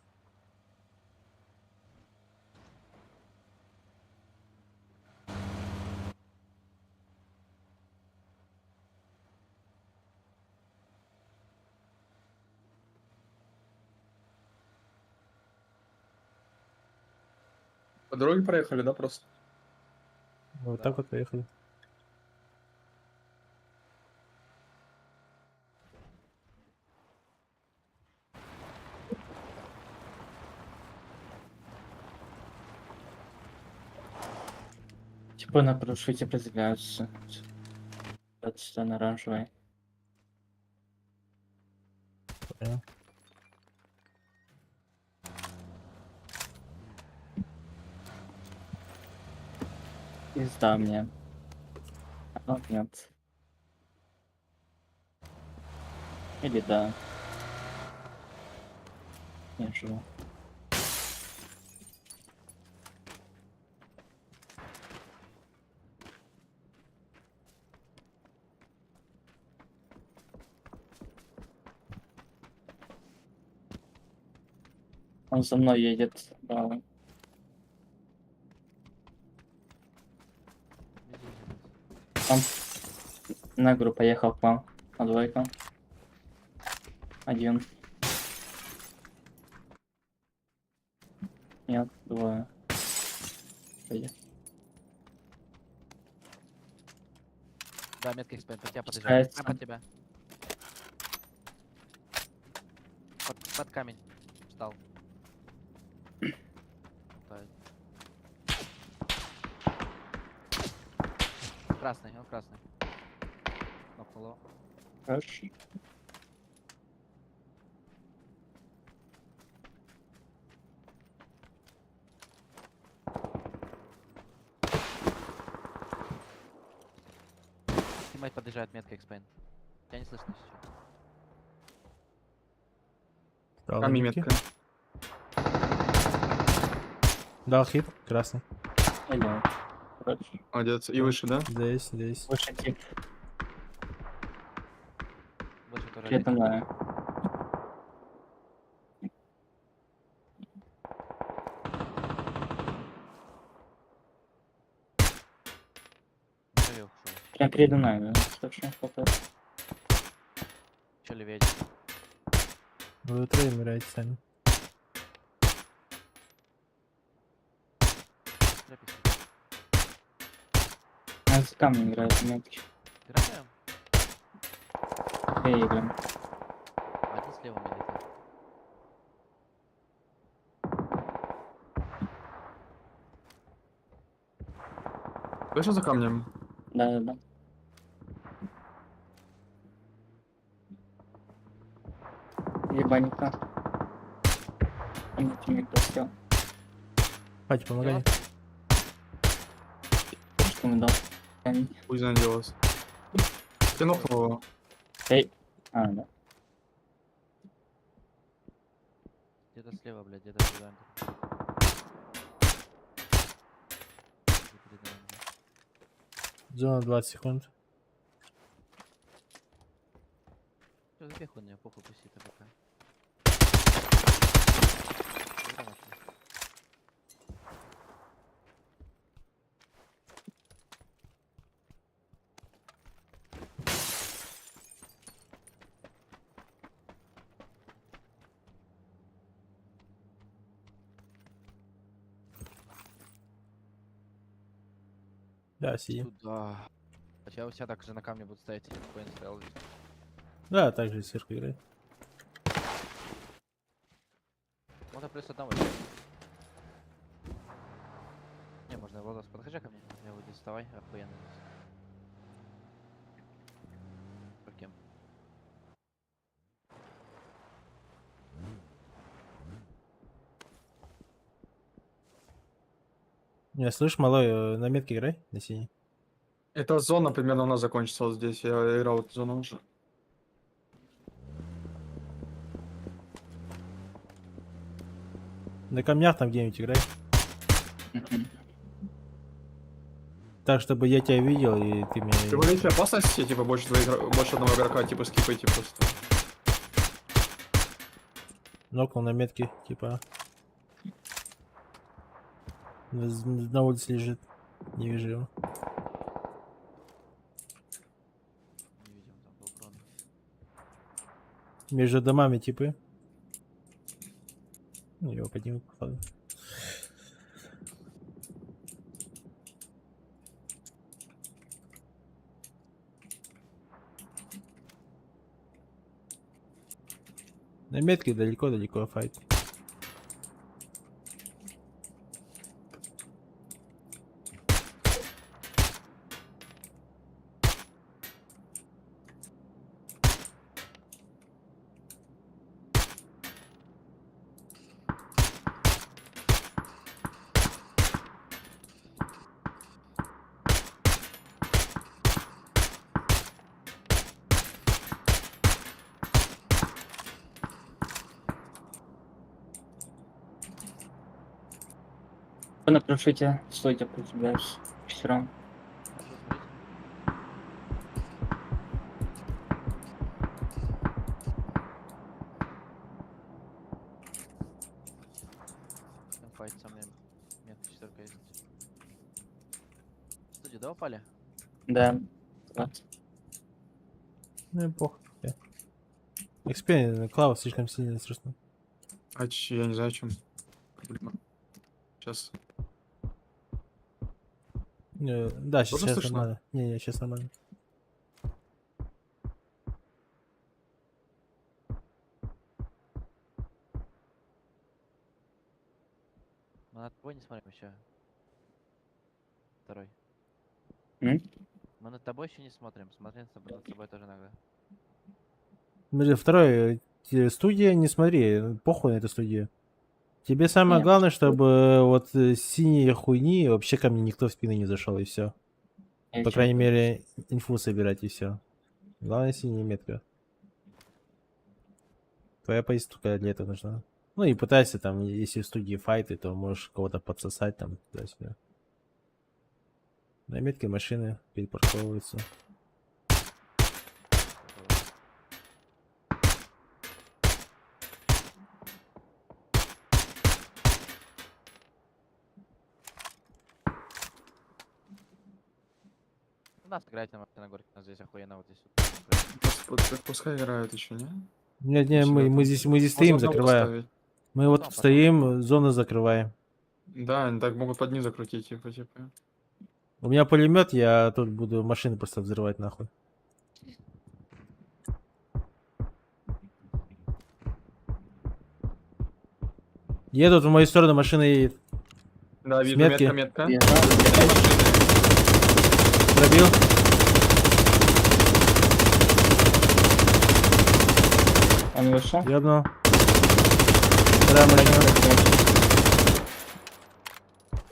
По дороге проехали, да, просто? Вот так вот поехали. Типа на парашюте приземляются. Вот сюда на оранжевый. Понял. Пизда мне. А, нет. Или да. Я живу. Он за мной едет. Да. Он на игру поехал к вам. На двойку. Один. Нет, двое. Пойдет. Да, метка экспейн, под тебя подъезжает. Спускается. Под тебя. Под камень. Встал. Ставит. Красный, он красный. Нокнул его. Хорошо. Тиммейт подъезжает, метка экспейн. Тебя не слышно сейчас. Дал Там и метки. метка. Дал хит, красный. Алло. Хорошо. Молодец. И выше, да? Здесь, здесь. Выше тип. Выше тоже. Это на. Живее ушел. Прям передо мной, да? Слышу, хлопает. Че левее? Вы трое умираете сами. Он с камнем играет, метки. Играем? Я играю. Один слева мне летит. Слышишь за камнем? Да. Ебаника. Не пустил. Хватит, помогай. Что мне дал? Камень. Пусть заделалось. Ты нокнул его. Эй. А, да. Где-то слева, блядь, где-то сюда. Зона 20 секунд. Что за пеху мне похуй пусти это пока. Да, сидим. Туда. Я у себя так же на камне буду стоять, коин стоял здесь. Да, также сверху играет. Можно плюс одного. Не, можно Владос, подходи ко мне. Я выйду, вставай, охуенно здесь. По кем? Не, слышь, малой, на метке играй, на синий. Эта зона примерно у нас закончится вот здесь. Я играл в эту зону уже. На камнях там где-нибудь играй. Так, чтобы я тебя видел, и ты меня... Ты в лице опасности, типа, больше одного игрока, типа, скипайте просто. Нокнул на метке, типа... На улице лежит. Не вижу его. Не видим, там был крон. Между домами типы. Ну, его поднимут, походу. На метке далеко-далеко файт. на прошите. Стойте, потеряюсь. Шестером. Там файт со мной. Нет, четверка есть. Студию, да, упали? Да. Вот. Ну и похуй. Экспириенс, Клава слишком сильно страшно. Я не знаю, о чем проблема. Сейчас. Да, Тоже сейчас слышно? нормально. Не, сейчас нормально. Мы над тобой не смотрим еще. Второй. М? Мы над тобой еще не смотрим. Смотрим над собой тоже иногда. Смотри, второй, студия, не смотри, похуй на эту студию. Тебе самое Не, главное, чтобы вот синие хуйни вообще ко мне никто в спину не зашел, и все. Я По чё? крайней мере, инфу собирать, и все. Главное, синяя метка. Твоя позиция только для этого нужна. Ну и пытайся там, если в студии файты, то можешь кого-то подсосать там, туда-сюда. На метке машины перепарковываются. У нас играть на горке, у нас здесь охуенно вот здесь. Пускай играют еще, не? Не, мы здесь стоим, Можно закрываем. поставить. Мы вот стоим, зону закрываем. Да, они так могут под ним закрутить, типа. У меня пулемет, я тут буду машины просто взрывать нахуй. Едут в мою сторону, машина едет. Да, С вижу, метки. метка. Пробил. Он вышел. Ёбнул. Вторая машина.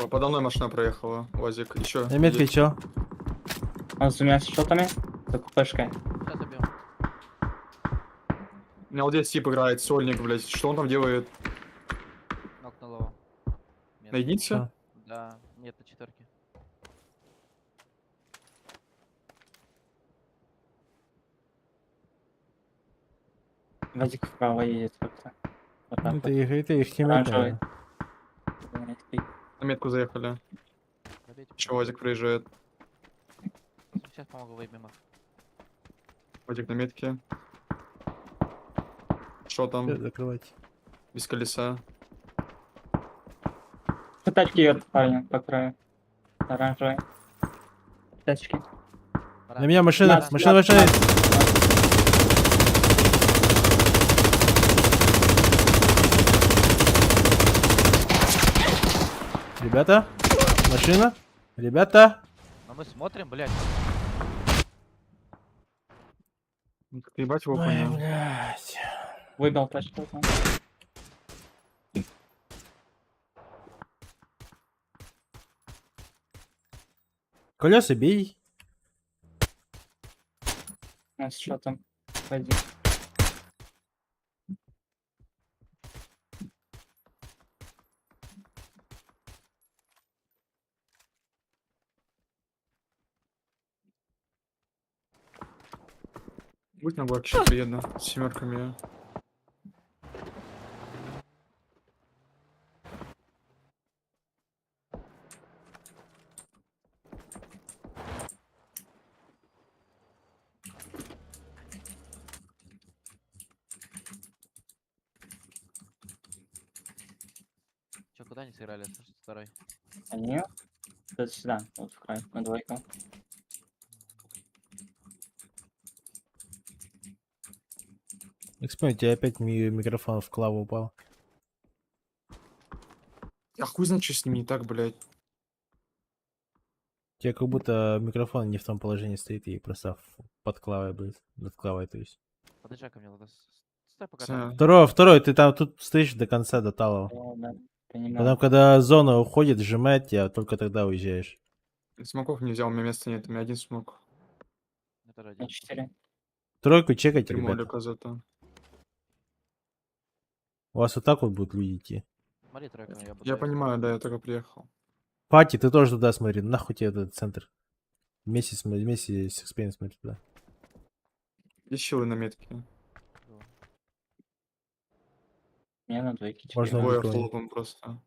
Подо мной машина проехала, УАЗик. Еще. На метке чё? Он с двумя шотами. Только пешкой. Сейчас убьем. У меня вот здесь тип играет, сольник, блядь. Что он там делает? Нокнул его. На единице? Да, нет, на четверке. Вадик вправо едет как-то. Вот так вот. Это их химия. Оранжевый. На метку заехали. Еще УАЗик проезжает. Сейчас помогу, выбьем их. УАЗик на метке. Что там? Всё, закрывайте. Без колеса. Тачки едут, парни, по краю. Оранжевый. Тачки. На меня машина, Нас, машина. Ребята, машина, ребята. А мы смотрим, блядь. Ты ебать его Ой, понял. блядь. Выбил тачку. Колеса бей. А что там? Вадик. Будь на горке, сейчас приеду. С семерками. Че, куда они сыграли? Второй. Они вот сюда, вот в край, на двойку. Экспонент, тебе опять микрофон в клаву упал. А хуй знает, что с ним не так, блядь. Тебе как будто микрофон не в том положении стоит и просто под клавой будет. Над клавой, то есть. Подъезжай ко мне, Владос. Стой пока Всё. там. Второй, ты там тут стоишь до конца, до талого. Да, понимаю. Потом, когда зона уходит, сжимает тебя, только тогда уезжаешь. Смоков не взял, у меня места нет, у меня один смок. Это ради. На 4. Тройку чекайте, ребята. Тримолика зато. У вас вот так вот будут люди идти. Смотри, тройка, я буду. Я понимаю, да, я только приехал. Пати, ты тоже туда смотри. Нахуй тебе этот центр. Вместе с Экспейн смотри туда. Ищу на метке. Мне на двойке. Можно Двое убить кого-нибудь. хлопом просто.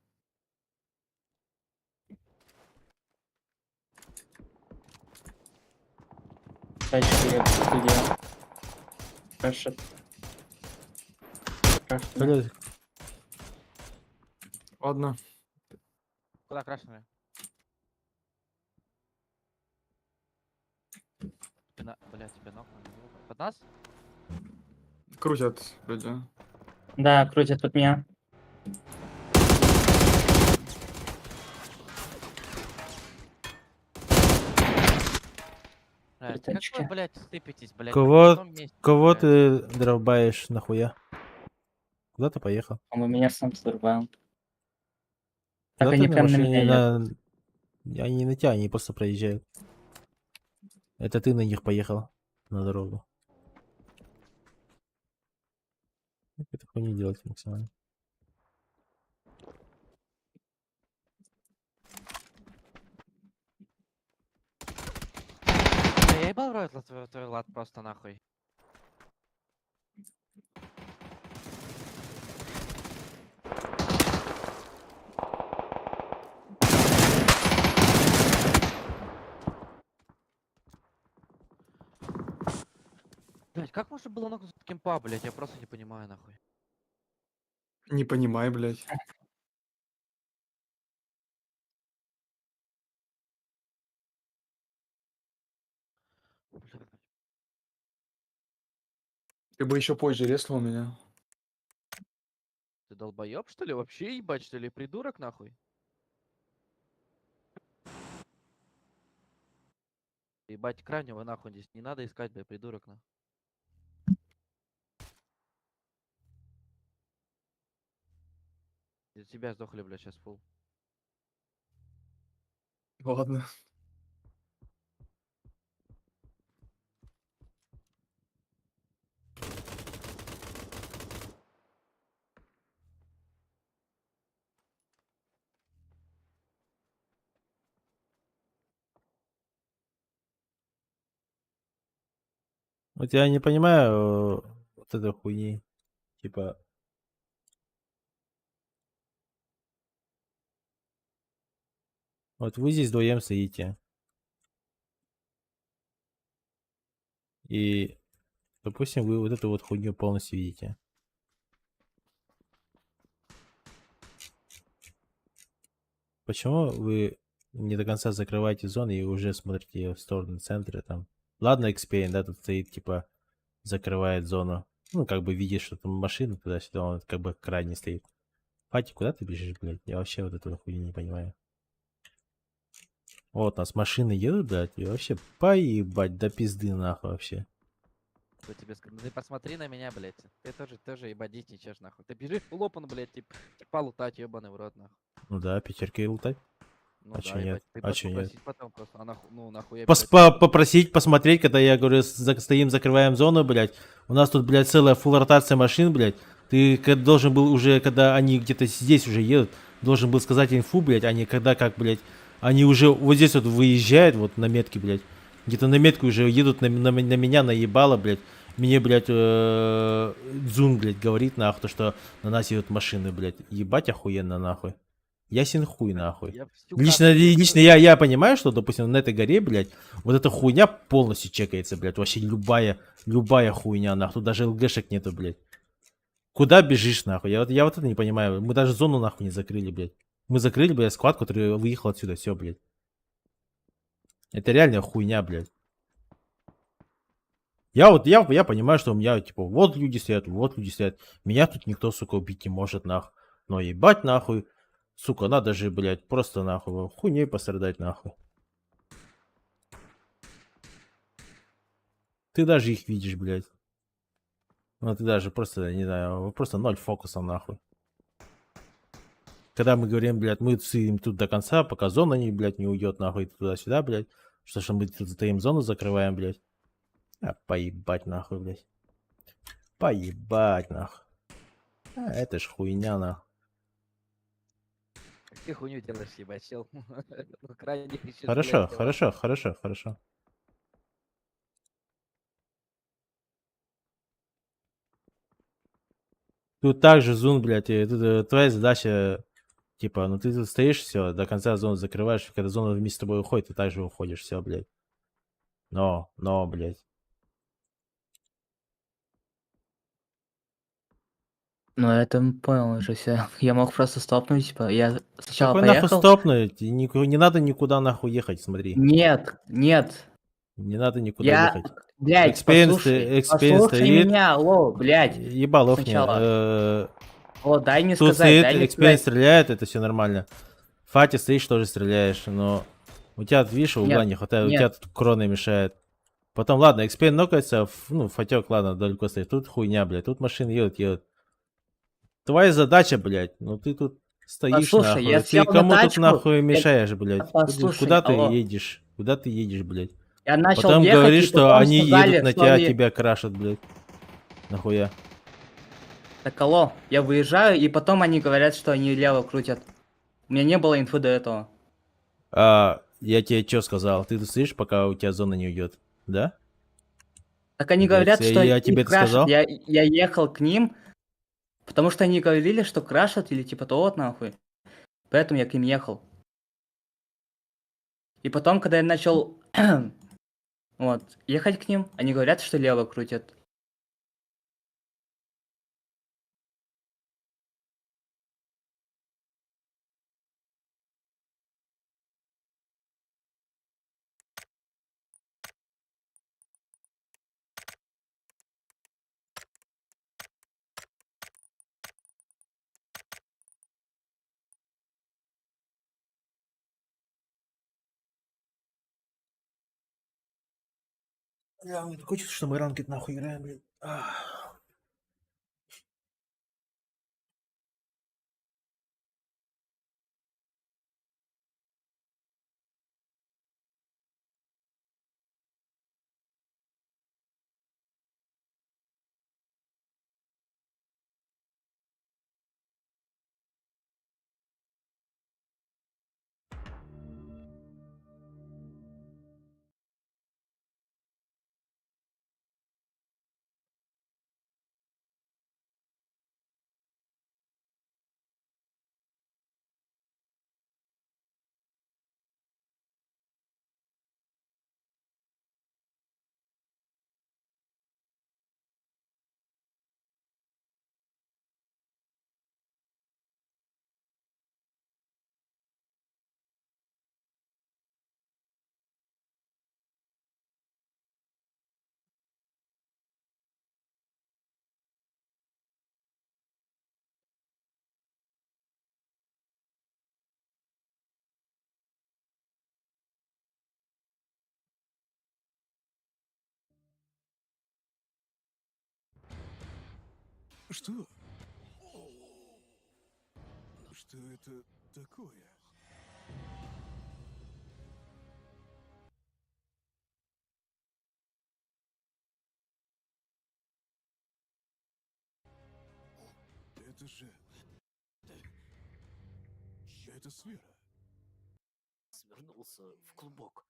Тачки я студия. Крашет. Блядь. Ладно. Куда крашеные? Блять, тебе нахуй. Под нас? Крутят люди. Да, крутят под меня. Как Тачки. вы, блять, сыпетесь, блять, Кого ты дробаешь нахуя? Куда ты поехал? Он у меня сам срубал. Куда Так ты они на прям на машине меня едут. Они не на тебя, они просто проезжают. Это ты на них поехал на дорогу. Это хуйни делать максимально. Да я ебал в рот твой лад просто нахуй. Блять, как можно было нахуй с кемпа, блять, я просто не понимаю нахуй. Не понимай, блядь. Ты бы еще позже резнул меня. Ты долбоеб, что ли? Вообще ебать, что ли? Придурок нахуй? Ебать, крайнего нахуй здесь не надо искать, блядь, придурок нахуй. Из-за тебя сдохли, блядь, сейчас фул. Ладно. Вот я не понимаю вот этой хуйни. Типа... Вот вы здесь вдвоем стоите. И, допустим, вы вот эту вот хуйню полностью видите. Почему вы не до конца закрываете зону и уже смотрите в сторону центра там? Ладно, Xperian, да, тут стоит, типа, закрывает зону. Ну, как бы видишь, что там машина туда-сюда, он как бы крайне стоит. Фати, куда ты бежишь, блядь? Я вообще вот эту хуйню не понимаю. Вот, у нас машины едут, блядь, и вообще поебать до пизды нахуй вообще. Кто тебе сказал? Ты посмотри на меня, блядь. Ты тоже ебать течешь нахуй. Ты бежишь в лопан, блядь, типа лутать, ебаный в рот нахуй. Ну да, пятерки лутать. Ну А да, чё нет? ебать. Ты А чё нет? попросить потом просто, а нахуй, ну нахуй я бежать. Попросить, посмотреть, когда я говорю, стоим, закрываем зону, блядь. У нас тут, блядь, целая фулл ротация машин, блядь. Ты должен был уже, когда они где-то здесь уже едут, должен был сказать инфу, блядь, а не когда, как, блядь, они уже вот здесь вот выезжают, вот на метке, блядь. Где-то на метке уже едут на меня наебало, блядь. Мне, блядь, Дзун, блядь, говорит, нахуй, то, что на нас едут машины, блядь. Ебать охуенно, нахуй. Ясен хуй, нахуй. Лично я понимаю, что, допустим, на этой горе, блядь, вот эта хуйня полностью чекается, блядь. Вообще любая хуйня, нахуй. Тут даже ЛГшек нету, блядь. Куда бежишь, нахуй? Я вот это не понимаю. Мы даже зону, нахуй, не закрыли, блядь. Мы закрыли, блядь, склад, который выехал отсюда. Все, блядь. Это реально хуйня, блядь. Я понимаю, что у меня, типа, вот люди стоят. Меня тут никто, сука, убить не может, нахуй. Но ебать, нахуй. Сука, надо же, блядь, просто, нахуй, хуйней пострадать, нахуй. Ты даже их видишь, блядь. Ну, ты даже просто, не знаю, просто ноль фокуса, нахуй. Когда мы говорим, блядь, мы стоим тут до конца, пока зона не, блядь, не уйдет, нахуй, туда-сюда, блядь. Что мы тут стоим, зону закрываем, блядь. А, поебать, нахуй, блядь. Поебать, нахуй. А, это ж хуйня, нахуй. Ты хуйню делаешь, ебать, чел. Ну, крайне сейчас, Хорошо, блядь, хорошо, хорошо, хорошо. Тут также зон, блядь, и тут твоя задача, типа, ну ты тут стоишь, все, до конца зоны закрываешь, когда зона вместе с тобой уходит, ты также уходишь, все, блядь. Но, блядь. Ну, это понял уже все. Я мог просто стопнуть, типа, я сначала Какой нахуй поехал. стопнуть? Не надо никуда нахуй ехать, смотри. Нет, нет. Не надо никуда Я, ехать. блядь, послушай. Экспириенс Послушай стоит. меня, алло, блядь. Ебалов Сначала. О, дай мне Тут сказать, стоит, дай мне экспириенс сказать. стреляет, это все нормально. Фати стоишь, тоже стреляешь, но у тебя, видишь, угла Нет, не хватает, у нет. тебя тут крона мешает. Потом, ладно, экспириенс нокается, ну, фатек, ладно, далеко стоит. Тут хуйня, блядь, тут машины едут. Твоя задача, блядь, ну ты тут стоишь, Послушай, я нахуй. Ты сел на кому тут тачку. нахуй мешаешь, блядь? Послушай, Куда ты алло. едешь? Куда ты едешь, блядь? Я начал Потом ехать, говоришь, и что потом они сказали, едут на что тебя, они... тебя крашат, блядь. Нахуя? Так, алло, я выезжаю, и потом они говорят, что они лево крутят. У меня не было инфы до этого. Я тебе что сказал? Ты тут стоишь, пока у тебя зона не уйдет, да? Так они Блядь, говорят, что я их тебе это крашат. сказал? Я ехал к ним, потому что они говорили, что крашат или типа то вот нахуй. Поэтому я к ним ехал. И потом, когда я начал вот, ехать к ним, они говорят, что лево крутят. Я мне такое чувство, что мы ранкет нахуй играем, блин. Что? Что это такое? Это же... Чья-то сфера. Свернулся в клубок.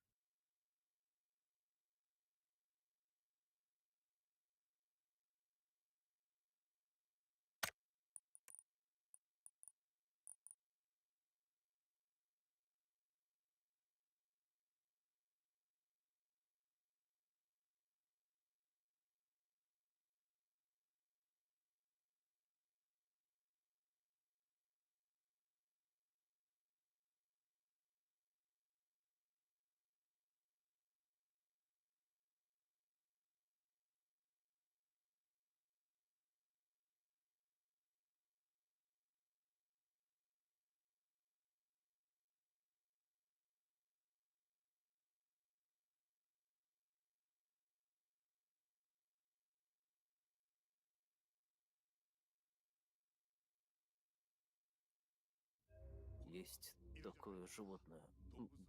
Есть такое животное.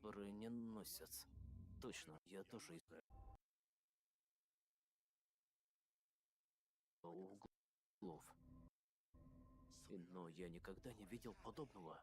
Броненосец. Точно, я тоже из углов. Но я никогда не видел подобного.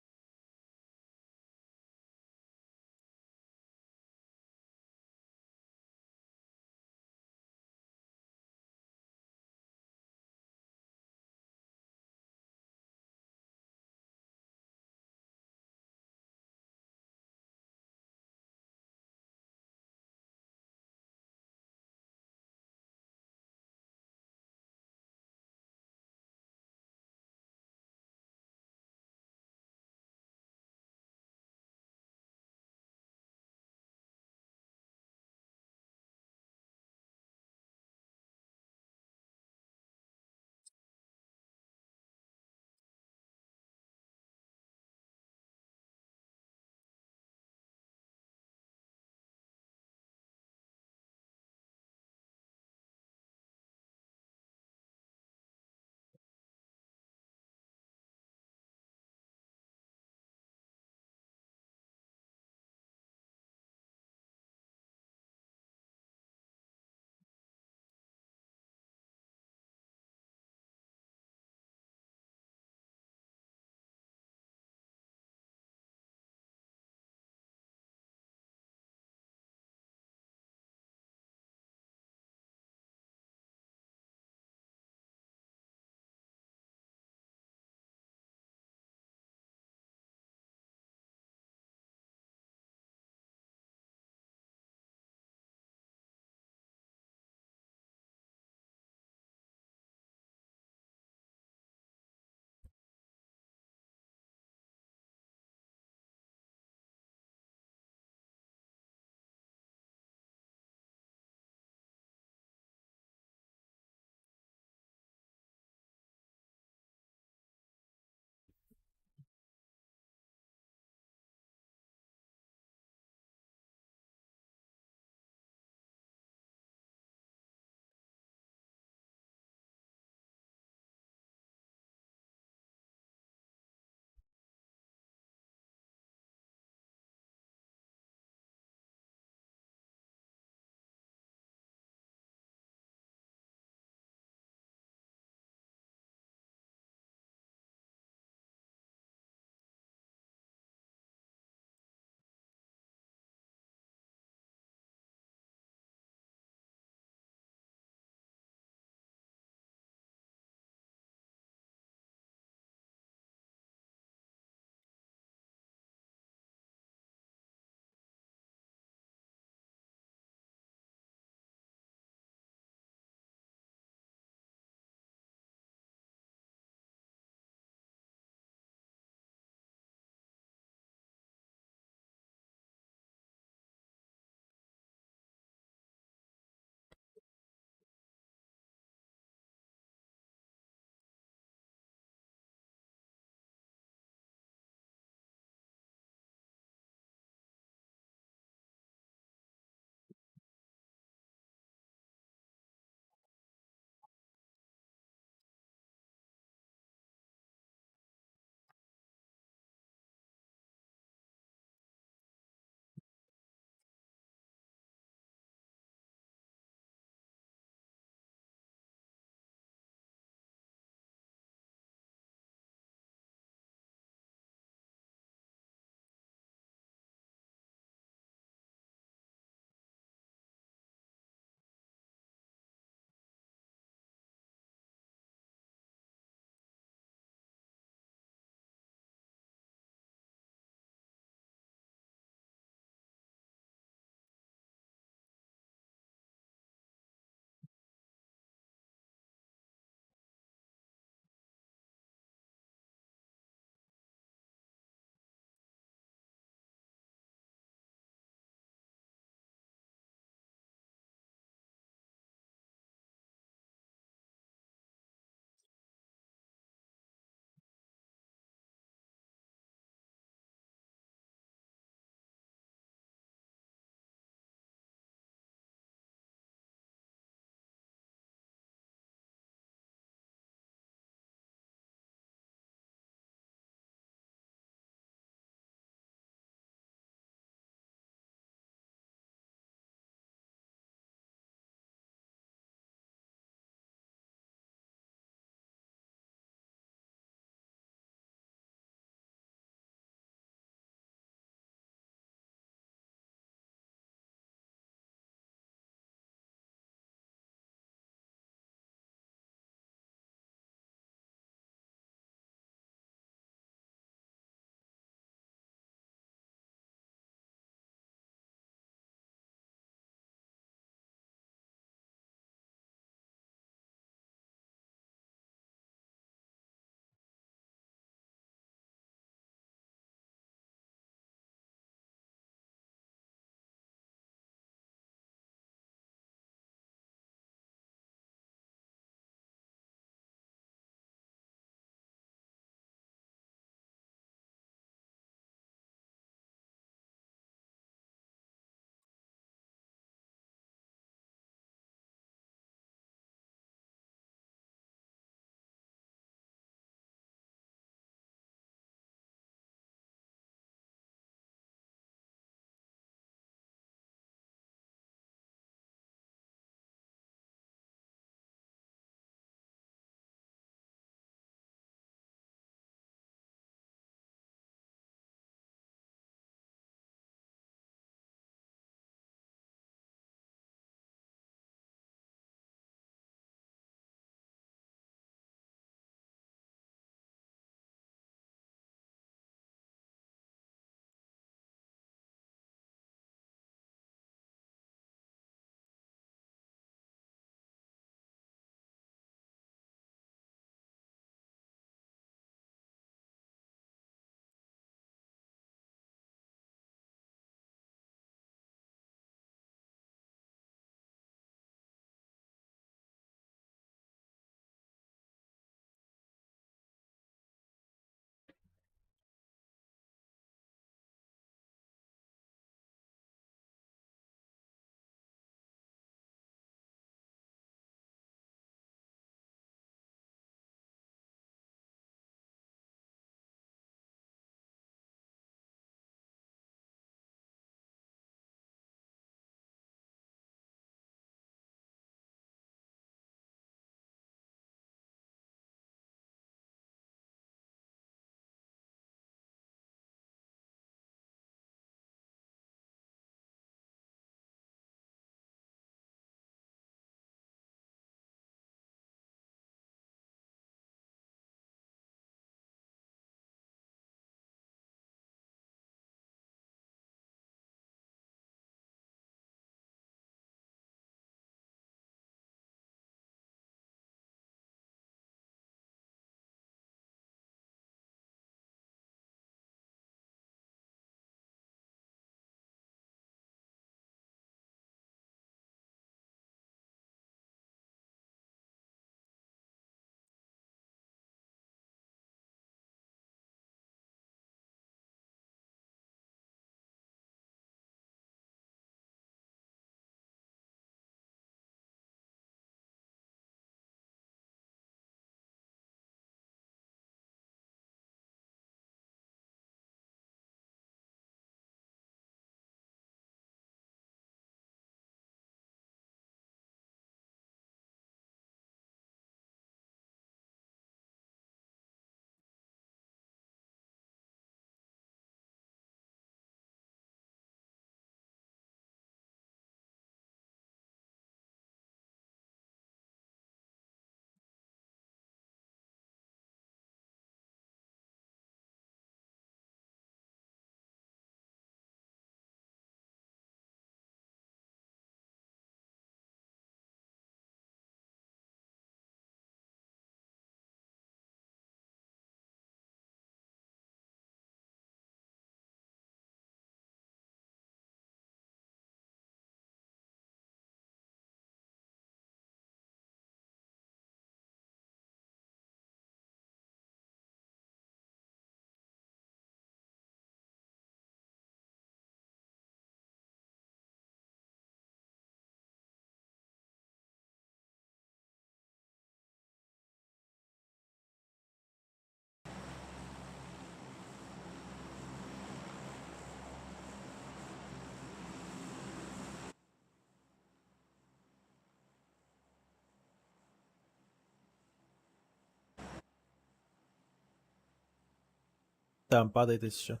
Там падает, если что.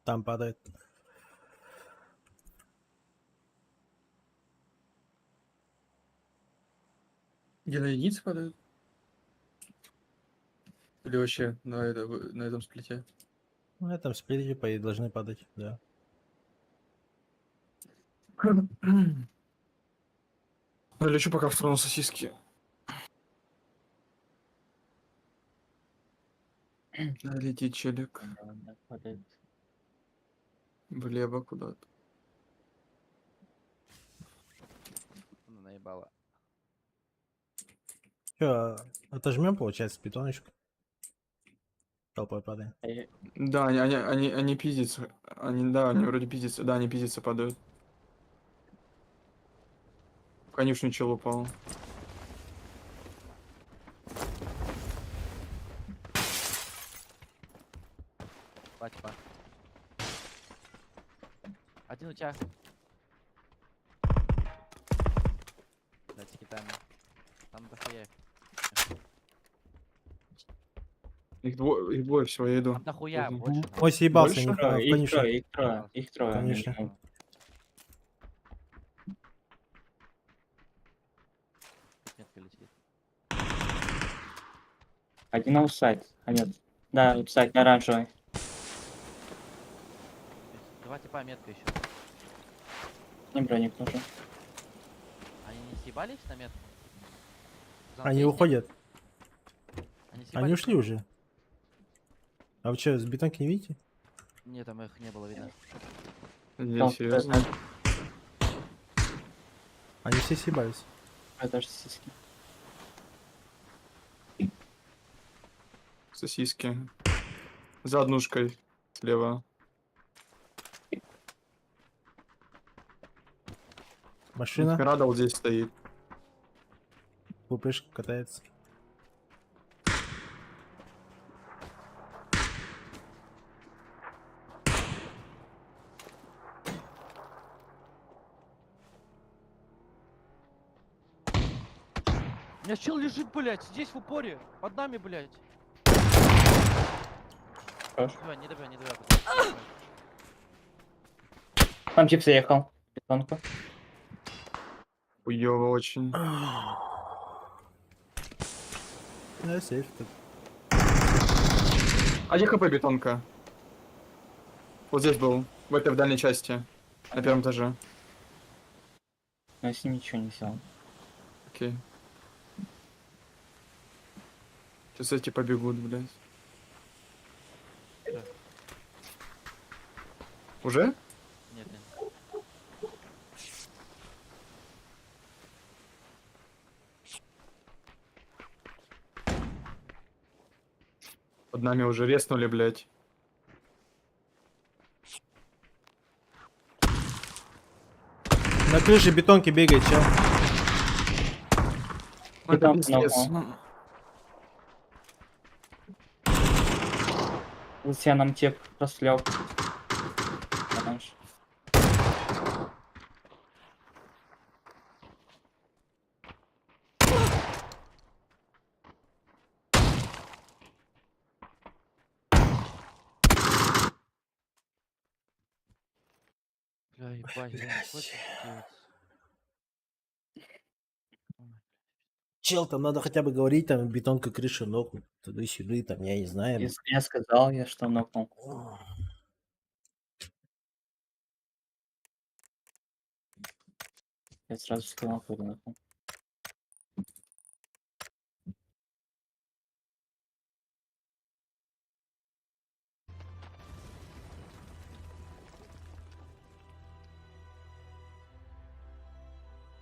Там падает. Где на единицы падают? Или вообще на этом сплите? Ну, там спереди должны падать, да. Я лечу пока в сторону сосиски. Летит челик. Влево куда-то. Ну, наебало. Че, отожмем, получается, питоночку? Толпой падаем. Да, они пиздятся. Они вроде пиздятся. Да, они пиздятся, падают. В конюшню чел упал. Батька. Один у тебя. Блять, китами. Там дохуя. Их двое всего, я иду. Там дохуя больше. Ой, съебался, Больше? не в конюшне. Их трое. Конечно. между. Метка летит. Один аутсайд. А нет. Да, аутсайд, не оранжевый. Два типа метка еще. Не броник нужен. Они не съебались на метку? Они уходят. Они Они ушли уже. А вы что, с бетонки не видите? Нет, там их не было видно. Не, серьезно? Они все съебались. Это же сиськи. Сосиски. За однушкой. Слева. Машина. Рада вот здесь стоит. Пупышка катается. У меня чел лежит, блядь, здесь в упоре. Под нами, блядь. Хорошо. Не добивай. Там тип заехал. Бетонку. Хуёво очень. Да, сейф тут. А где хп бетонка? Вот здесь был. В дальней части. На первом этаже. Но если ничего не взял. Окей. Сейчас эти побегут, блядь. Да. Уже? Нет. Под нами уже реснули, блядь. На крыше бетонки бегает, чел. Это пиздец. Затем нам тип прослёг. Оранж. Бля, ебать, я не хочу делать. Чел, там надо хотя бы говорить, там бетонка крыша нокнут. Туда-сюда, там, я не знаю. Я сказал, что нокнул. Я сразу сказал, что нокнул.